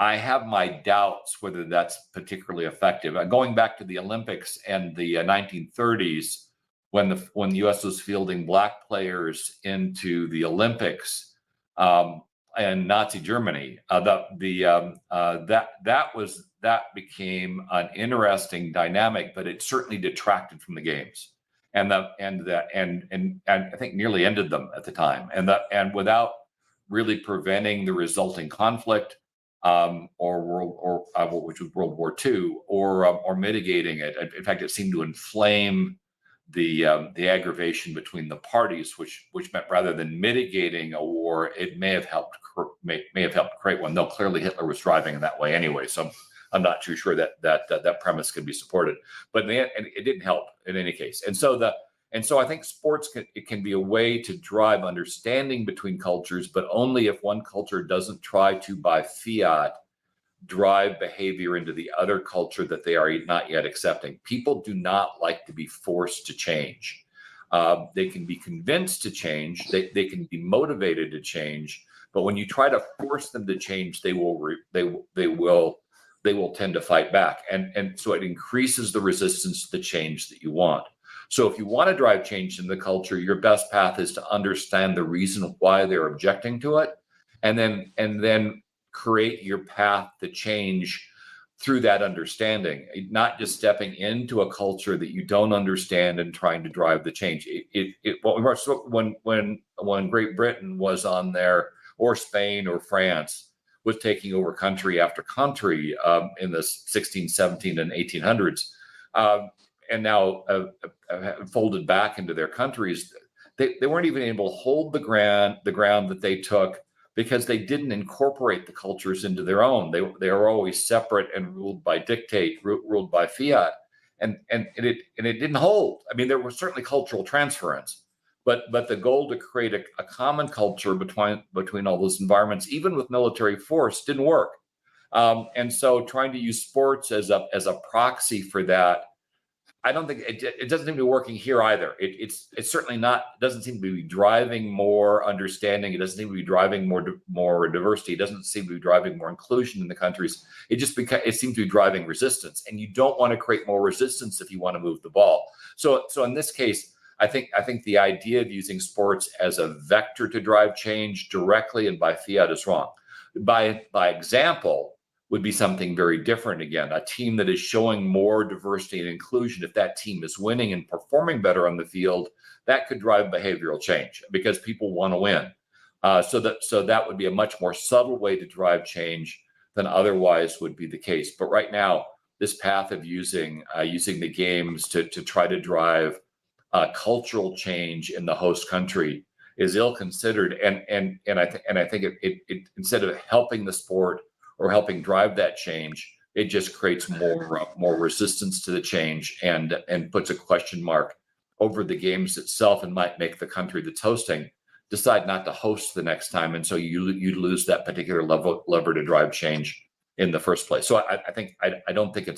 I have my doubts whether that's particularly effective. Going back to the Olympics and the 1930s, when the U.S. was fielding black players into the Olympics in Nazi Germany, that became an interesting dynamic, but it certainly detracted from the games, and I think nearly ended them at the time, and without really preventing the resulting conflict. Which was World War II, or mitigating it. In fact, it seemed to inflame the aggravation between the parties, which meant rather than mitigating a war, it may have helped create one. Though clearly Hitler was driving in that way anyway, so I'm not too sure that premise can be supported. But it didn't help in any case. And so I think sports can be a way to drive understanding between cultures, but only if one culture doesn't try to, by fiat, drive behavior into the other culture that they are not yet accepting. People do not like to be forced to change. They can be convinced to change. They can be motivated to change. But when you try to force them to change, they will tend to fight back. And so it increases the resistance to the change that you want. So if you want to drive change in the culture, your best path is to understand the reason why they're objecting to it, and then create your path to change through that understanding, not just stepping into a culture that you don't understand and trying to drive the change. When Great Britain was on there, or Spain or France was taking over country after country in the 16, 17, and 1800s, and now folded back into their countries, they weren't even able to hold the ground that they took, because they didn't incorporate the cultures into their own. They were always separate and ruled by dictate, ruled by fiat, and it didn't hold. I mean, there was certainly cultural transference, but the goal to create a common culture between all those environments, even with military force, didn't work. And so, trying to use sports as a proxy for that, I don't think it doesn't seem to be working here either. It's certainly not. Doesn't seem to be driving more understanding. It doesn't seem to be driving more diversity. It doesn't seem to be driving more inclusion in the countries. It seems to be driving resistance, and you don't want to create more resistance if you want to move the ball. So in this case, I think the idea of using sports as a vector to drive change directly and by fiat is wrong. By example would be something very different. Again, a team that is showing more diversity and inclusion, if that team is winning and performing better on the field, that could drive behavioral change because people want to win. So that would be a much more subtle way to drive change than otherwise would be the case. But right now, this path of using the games to try to drive cultural change in the host country is ill-considered, and I think it instead of helping the sport or helping drive that change, it just creates more resistance to the change and puts a question mark over the games itself, and might make the country that's hosting decide not to host the next time, and so you lose that particular lever to drive change in the first place. So I don't think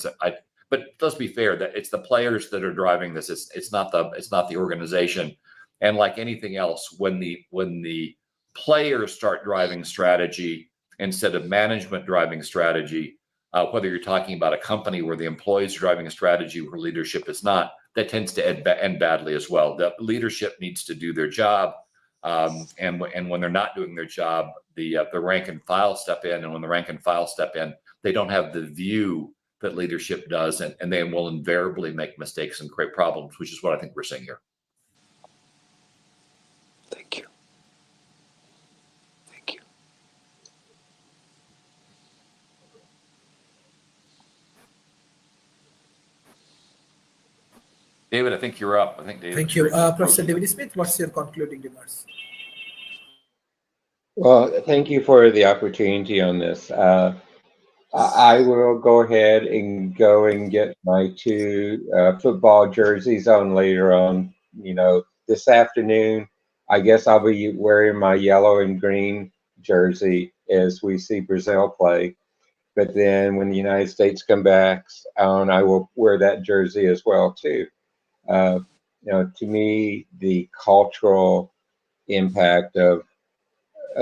but let's be fair, that it's the players that are driving this. It's not the organization, and like anything else, when the players start driving strategy instead of management driving strategy, whether you're talking about a company where the employees are driving a strategy where leadership is not, that tends to end badly as well. The leadership needs to do their job, and when they're not doing their job, the rank and file step in, and when the rank and file step in, they don't have the view that leadership does, and they will invariably make mistakes and create problems, which is what I think we're seeing here. Thank you. Thank you. David, I think you're up. I think David. Thank you. Professor David Smith, what's your concluding remarks? Well, thank you for the opportunity on this. I will go ahead and go and get my two football jerseys on later on. This afternoon, I guess I'll be wearing my yellow and green jersey as we see Brazil play. But then when the United States come back on, I will wear that jersey as well too. To me, the cultural impact of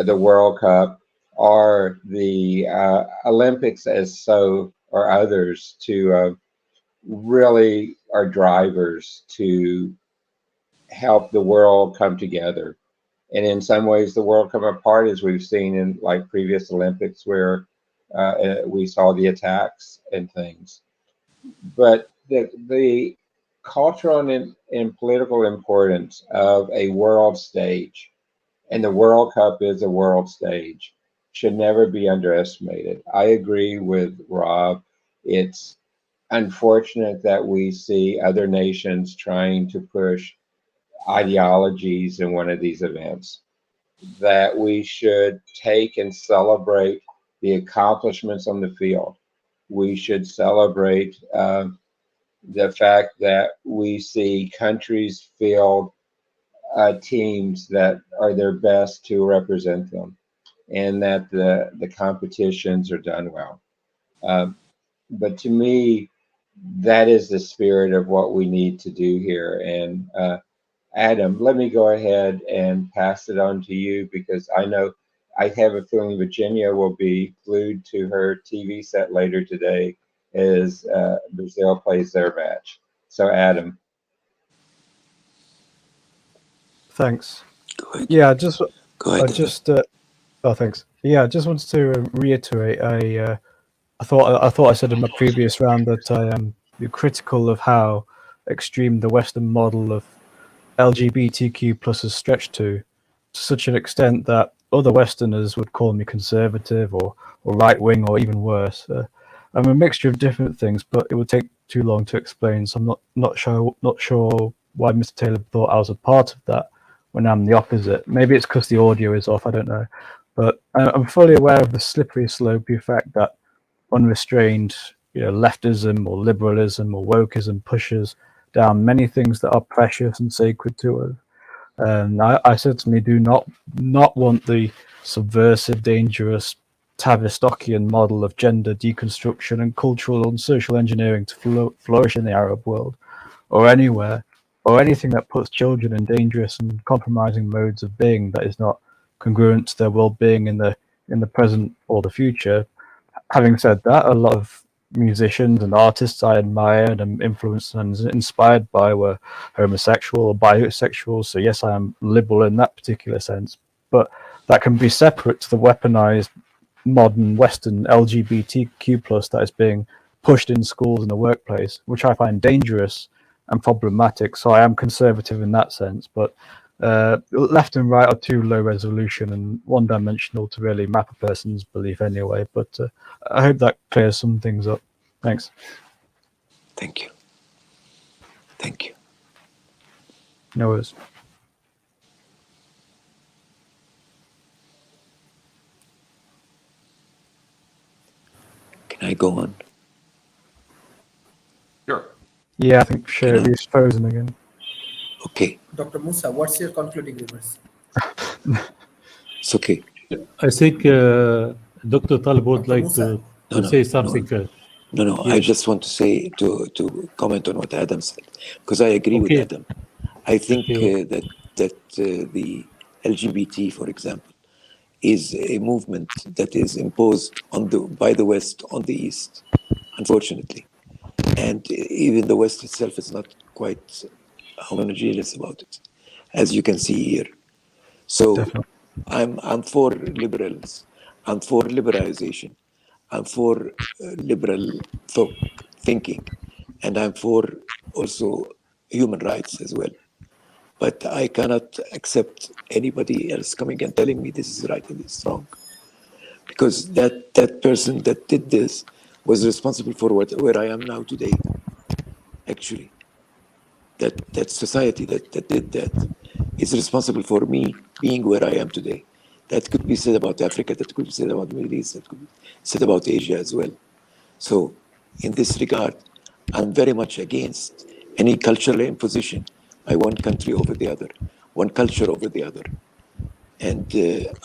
the World Cup or the Olympics or others to really are drivers to help the world come together. And in some ways, the world come apart, as we've seen in like previous Olympics where we saw the attacks and things. But the cultural and political importance of a world stage, and the World Cup is a world stage, should never be underestimated. I agree with Rob. It's unfortunate that we see other nations trying to push ideologies in one of these events, that we should take and celebrate the accomplishments on the field. We should celebrate the fact that we see countries field teams that are their best to represent them, and that the competitions are done well. But to me, that is the spirit of what we need to do here. And Adam, let me go ahead and pass it on to you, because I have a feeling Virginia will be glued to her TV set later today as Brazil plays their match. So Adam. Thanks. Go ahead. Yeah, Go ahead. thanks. Yeah, I just wanted to reiterate. I said in my previous round that I am critical of how extreme the Western model of LGBTQ plus has stretched to such an extent that other Westerners would call me conservative or right wing or even worse. I'm a mixture of different things, but it would take too long to explain. So I'm not sure why Mr. Taylor thought I was a part of that when I'm the opposite. Maybe it's because the audio is off. I don't know, but I'm fully aware of the slippery slope effect that unrestrained, leftism or liberalism or wokeism pushes down many things that are precious and sacred to us. And I certainly do not want the subversive, dangerous Tavistockian model of gender deconstruction and cultural and social engineering to flourish in the Arab world or anywhere, or anything that puts children in dangerous and compromising modes of being that is not congruent to their well-being in the present or the future. Having said that, a lot of musicians and artists I admired and influenced and inspired by were homosexual or bisexual. So yes, I am liberal in that particular sense, but that can be separate to the weaponized modern Western LGBTQ plus that is being pushed in schools and the workplace, which I find dangerous and problematic. So I am conservative in that sense, but left and right are too low resolution and one-dimensional to really map a person's belief anyway. But I hope that clears some things up. Thanks. Thank you. Thank you. No worries. Can I go on? Sure. Yeah, I think Shirley's frozen again. Okay. Dr. Musa, what's your concluding remarks? It's okay. I think Dr. Talib would like to say something first. No, I just want to say, to comment on what Adam said, because I agree with Adam. I think that the LGBT, for example, is a movement that is imposed by the West on the East, unfortunately. And even the West itself is not quite homogeneous about it, as you can see here. So Definitely. I'm for liberals. I'm for liberalization. I'm for liberal thinking. And I'm for also human rights as well. But I cannot accept anybody else coming and telling me this is right and this is wrong. Because that person that did this was responsible for where I am now today. Actually, that society that did that is responsible for me being where I am today. That could be said about Africa, that could be said about the Middle East, that could be said about Asia as well. So in this regard, I'm very much against any cultural imposition by one country over the other, one culture over the other. And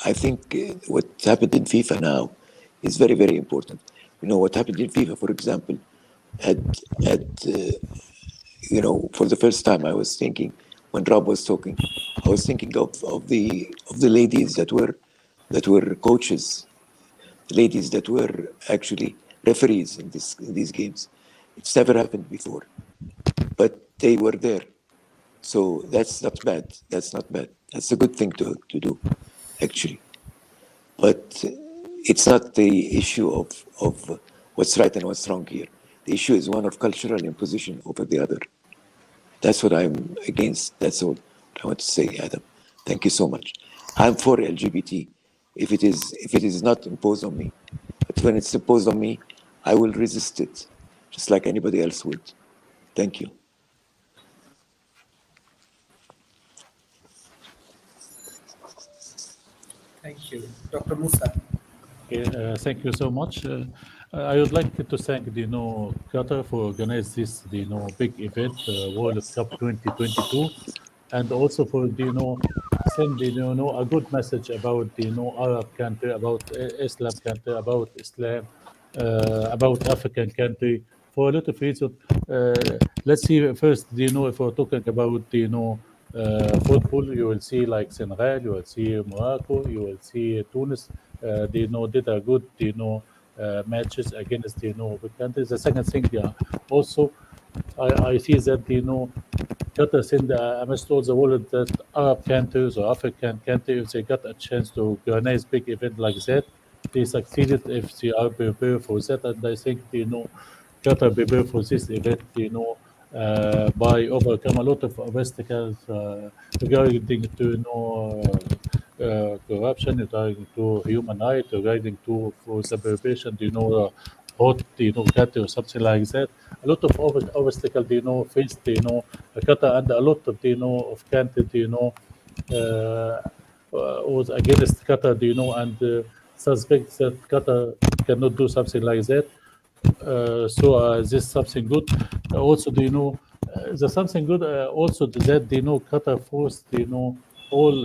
I think what happened in FIFA now is very, very important. What happened in FIFA, for example, for the first time I was thinking, when Rob was talking, I was thinking of the ladies that were coaches, ladies that were actually referees in these games. It's never happened before, but they were there. So that's not bad. That's not bad. That's a good thing to do, actually. But it's not the issue of what's right and what's wrong here. The issue is one of cultural imposition over the other. That's what I'm against. That's all I want to say, Adam. Thank you so much. I'm for LGBT if it is not imposed on me. But when it's imposed on me, I will resist it, just like anybody else would. Thank you. Thank you. Dr. Musa. Okay, thank you so much. I would like to thank Qatar for organizing this big event, World Cup 2022, and also for send a good message about Arab country, about Islam country, about Islam, about African country for a lot of reasons. Let's see first. If we're talking about football, you will see like Senegal, you will see Morocco, you will see Tunis. They did a good matches against big countries. The second thing, also I see that Qatar send a message to the world that Arab countries or African countries, if they got a chance to organize big event like that, they succeeded if they are prepared for that. And I think, Qatar prepared for this event, by overcome a lot of obstacles regarding to, corruption, regarding to human rights, regarding to for the preparation, hot, country or something like that. A lot of obstacles, faced, Qatar, and a lot of, of countries, was against Qatar, and suspects that Qatar cannot do something like that. This is something good. Also, there's something good. Also, that Qatar forced all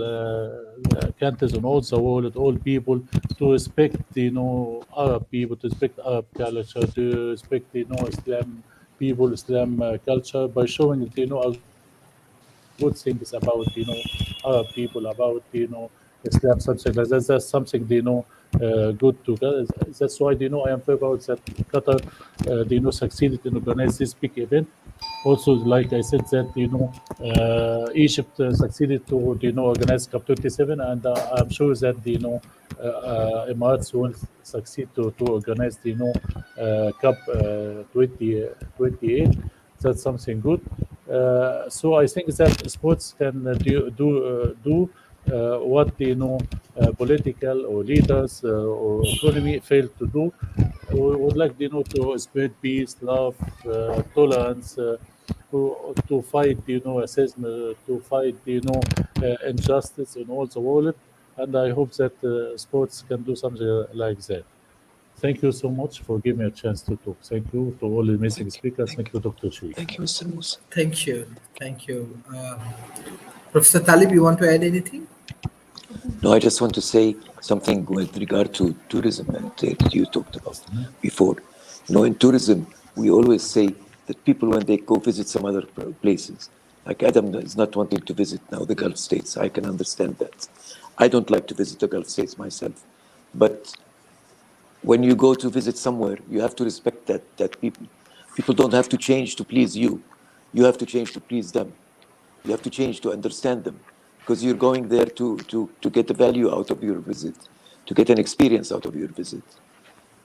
countries and all the world, all people to respect Arab people, to respect Arab culture, to respect Islam people, Islam culture, by showing a good things about Arab people, about Islam, something like that. That's something good to Qatar. That's why I am proud that Qatar succeeded in organize this big event. Also, like I said, that Egypt succeeded to organize Cup 27, and I'm sure that Emirates will succeed to organize Cup 2028. That's something good. So I think that sports can do what political or leaders or economy fail to do. We would like to spread peace, love, tolerance, to fight racism, to fight injustice in all the world. And I hope that sports can do something like that. Thank you so much for giving me a chance to talk. Thank you to all the amazing speakers. Thank you, Dr. Sharif. Thank you, Mr. Musa. Thank you. Thank you. Professor Talib, you want to add anything? No, I just want to say something with regard to tourism that you talked about before. In tourism, we always say that people, when they go visit some other places, like Adam is not wanting to visit now the Gulf states. I can understand that. I don't like to visit the Gulf states myself. But when you go to visit somewhere, you have to respect that people don't have to change to please you. You have to change to please them. You have to change to understand them, because you're going there to get the value out of your visit, to get an experience out of your visit.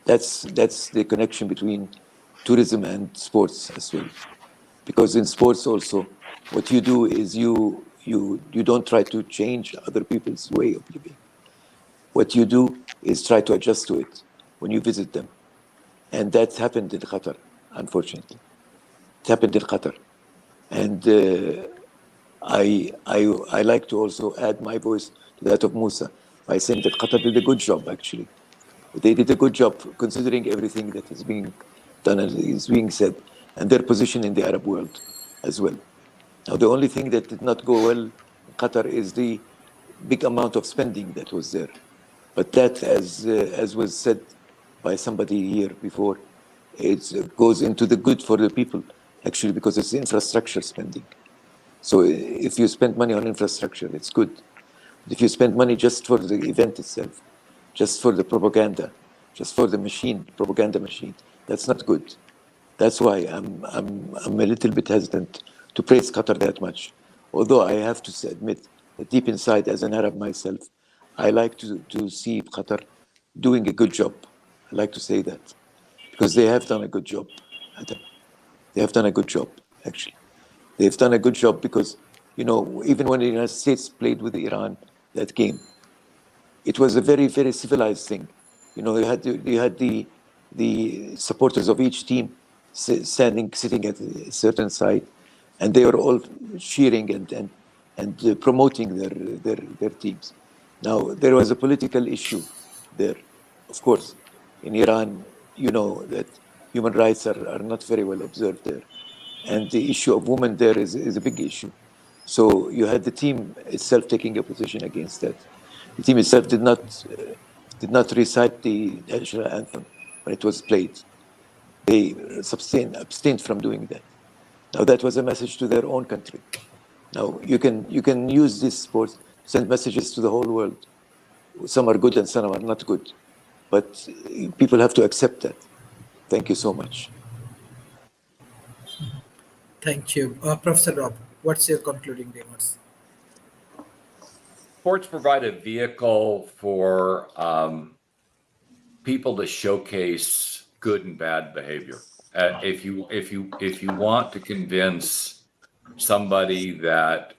That's the connection between tourism and sports as well. Because in sports also, what you do is you don't try to change other people's way of living. What you do is try to adjust to it when you visit them. And that happened in Qatar, unfortunately. It happened in Qatar. And I like to also add my voice to that of Musa by saying that Qatar did a good job, actually. They did a good job considering everything that is being done and is being said, and their position in the Arab world as well. Now, the only thing that did not go well in Qatar is the big amount of spending that was there. But that, as was said by somebody here before, it goes into the good for the people, actually, because it's infrastructure spending. So if you spend money on infrastructure, it's good. But if you spend money just for the event itself, just for the propaganda, just for the propaganda machine, that's not good. That's why I'm a little bit hesitant to praise Qatar that much. Although I have to admit that deep inside, as an Arab myself, I like to see Qatar doing a good job. I like to say that, because they have done a good job, Adam. They have done a good job, actually. They've done a good job because, even when the United States played with Iran, that game, it was a very, very civilized thing. You had the supporters of each team sitting at a certain side, and they were all cheering and promoting their teams. Now, there was a political issue there, of course. In Iran, you know that human rights are not very well observed there. And the issue of women there is a big issue. So you had the team itself taking a position against that. The team itself did not recite the national anthem when it was played. They abstained from doing that. Now that was a message to their own country. Now you can use this sport to send messages to the whole world. Some are good and some are not good, but people have to accept that. Thank you so much. Thank you. Professor Rob, what's your concluding remarks? Sports provide a vehicle for people to showcase good and bad behavior. If you want to convince somebody that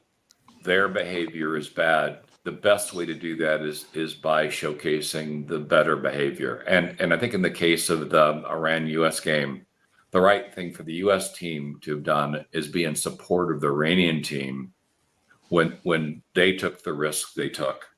their behavior is bad, the best way to do that is by showcasing the better behavior. And I think in the case of the Iran-US game, the right thing for the US team to have done is be in support of the Iranian team when they took the risk they took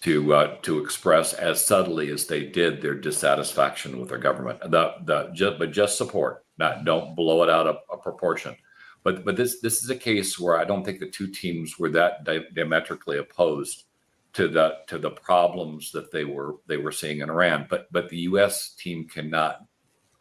to express as subtly as they did their dissatisfaction with their government. But just support, don't blow it out of proportion. But this is a case where I don't think the two teams were that diametrically opposed to the problems that they were seeing in Iran. But the U.S. team cannot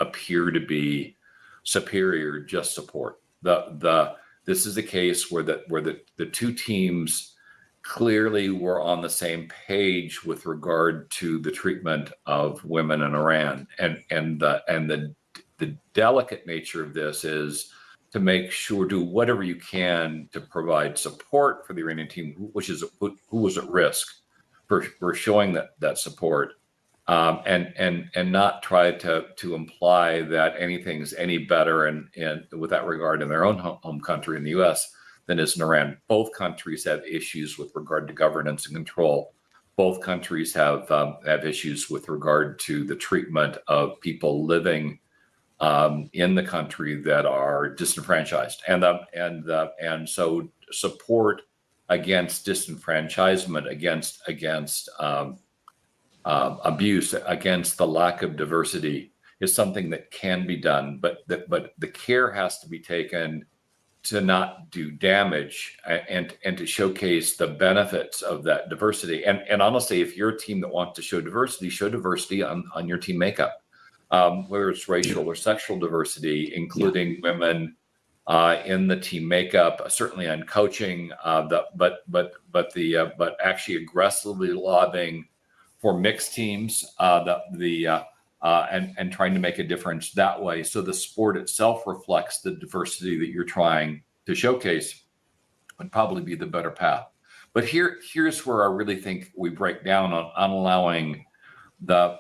appear to be superior. Just support. This is a case where the two teams clearly were on the same page with regard to the treatment of women in Iran, and the delicate nature of this is to make sure, do whatever you can to provide support for the Iranian team, who was at risk, for showing that support, and not try to imply that anything's any better in with that regard in their own home country in the U.S. than is in Iran. Both countries have issues with regard to governance and control. Both countries have issues with regard to the treatment of people living in the country that are disenfranchised, and so support against disenfranchisement, against abuse, against the lack of diversity is something that can be done, but the care has to be taken to not do damage and to showcase the benefits of that diversity. And honestly, if you're a team that wants to show diversity on your team makeup, whether it's racial or sexual diversity, including women in the team makeup, certainly on coaching, but actually aggressively lobbying for mixed teams, and trying to make a difference that way. So the sport itself reflects the diversity that you're trying to showcase would probably be the better path. But here's where I really think we break down on allowing the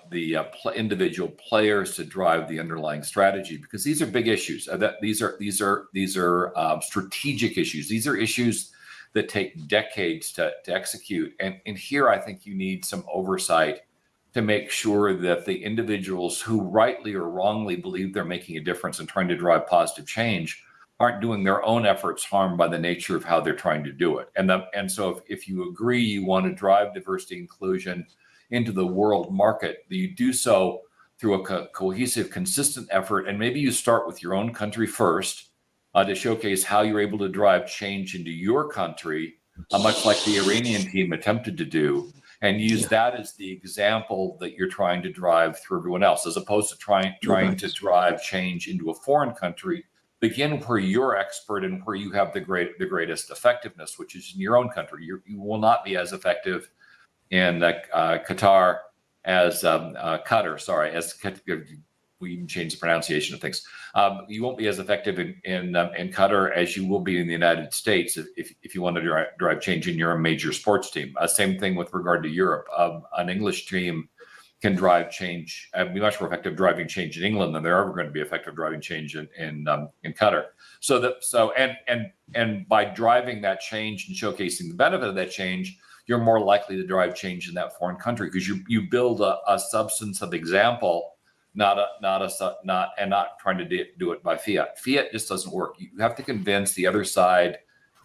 individual players to drive the underlying strategy, because these are big issues. These are strategic issues. These are issues that take decades to execute. And here I think you need some oversight to make sure that the individuals who rightly or wrongly believe they're making a difference and trying to drive positive change aren't doing their own efforts harm by the nature of how they're trying to do it. And so if you agree you want to drive diversity inclusion into the world market, you do so through a cohesive, consistent effort. And maybe you start with your own country first to showcase how you're able to drive change into your country, much like the Iranian team attempted to do, and use that as the example that you're trying to drive through everyone else, as opposed to trying to drive change into a foreign country. Begin where you're expert and where you have the greatest effectiveness, which is in your own country. You will not be as effective in Qatar as we can change the pronunciation of things. You won't be as effective in Qatar as you will be in the United States if you want to drive change in your major sports team. Same thing with regard to Europe. An English team can drive change, be much more effective driving change in England than they're ever going to be effective driving change in Qatar. And by driving that change and showcasing the benefit of that change, you're more likely to drive change in that foreign country, because you build a substance of example, not trying to do it by fiat. Fiat just doesn't work. You have to convince the other side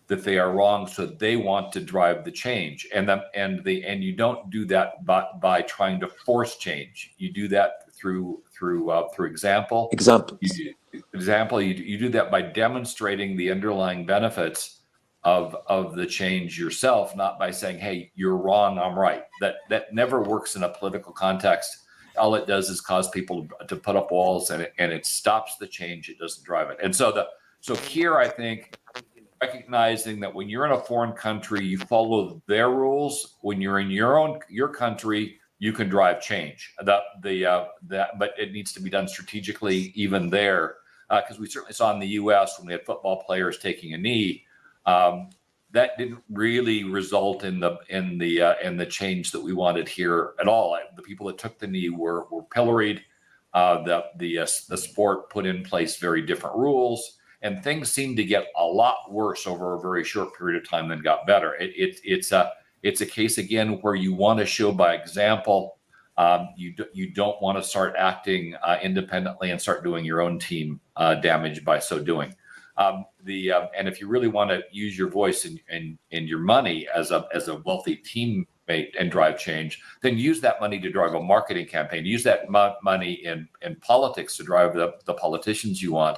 that they are wrong, so they want to drive the change, and you don't do that by trying to force change. You do that through example. You do that by demonstrating the underlying benefits of the change yourself, not by saying, "Hey, you're wrong, I'm right." That never works in a political context. All it does is cause people to put up walls, and it stops the change. It doesn't drive it. And so here, I think, recognizing that when you're in a foreign country, you follow their rules. When you're in your country, you can drive change. But it needs to be done strategically, even there, because we certainly saw in the U.S. when we had football players taking a knee. that didn't really result in the change that we wanted here at all. The people that took the knee were pilloried. The sport put in place very different rules, and things seemed to get a lot worse over a very short period of time than got better. It's a case again where you want to show by example. You don't want to start acting independently and start doing your own team damage by so doing. And if you really want to use your voice and your money as a wealthy teammate and drive change, then use that money to drive a marketing campaign. Use that money in politics to drive the politicians you want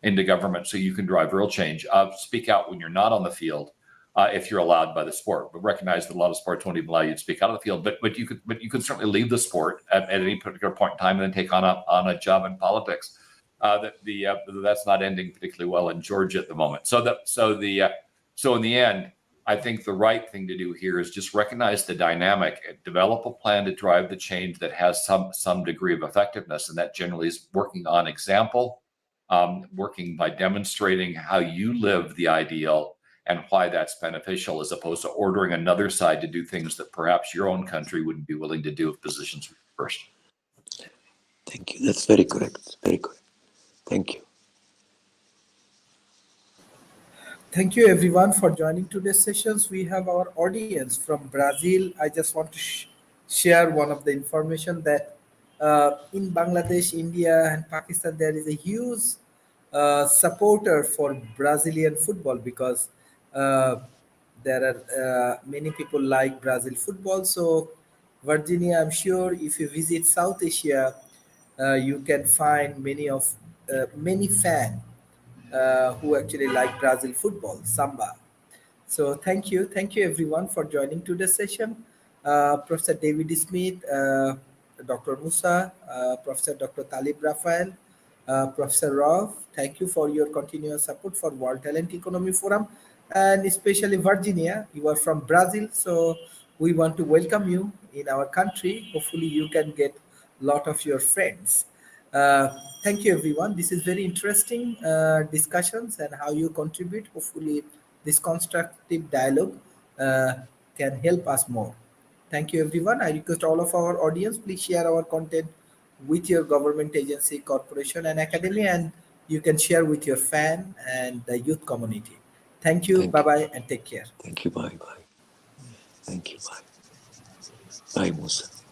into government, so you can drive real change. Speak out when you're not on the field, if you're allowed by the sport. But recognize that a lot of sports won't even allow you to speak out on the field. But you could certainly leave the sport at any particular point in time and then take on a job in politics. That's not ending particularly well in Georgia at the moment. So in the end, I think the right thing to do here is just recognize the dynamic, develop a plan to drive the change that has some degree of effectiveness, and that generally is working on example, working by demonstrating how you live the ideal and why that's beneficial, as opposed to ordering another side to do things that perhaps your own country wouldn't be willing to do if positions were reversed. Thank you. That's very correct. Very correct. Thank you. Thank you everyone for joining today's sessions. We have our audience from Brazil. I just want to share one of the information that in Bangladesh, India, and Pakistan, there is a huge supporter for Brazilian football, because there are many people like Brazil football. So Virginia, I'm sure if you visit South Asia, you can find many fans who actually like Brazil football, samba. So thank you everyone for joining today's session. Professor David Smith, Dr. Musa, Professor Dr. Talib Rafael, Professor Rauf, thank you for your continuous support for World Talent Economy Forum, and especially Virginia. You are from Brazil, so we want to welcome you in our country. Hopefully you can get a lot of your friends. Thank you everyone. This is very interesting discussions and how you contribute. Hopefully this constructive dialogue can help us more. Thank you everyone. I request all of our audience, please share our content with your government agency, corporation, and academy, and you can share with your fan and the youth community. Thank you. Bye-bye and take care. Thank you. Bye. Thank you. Bye. Bye, Musa.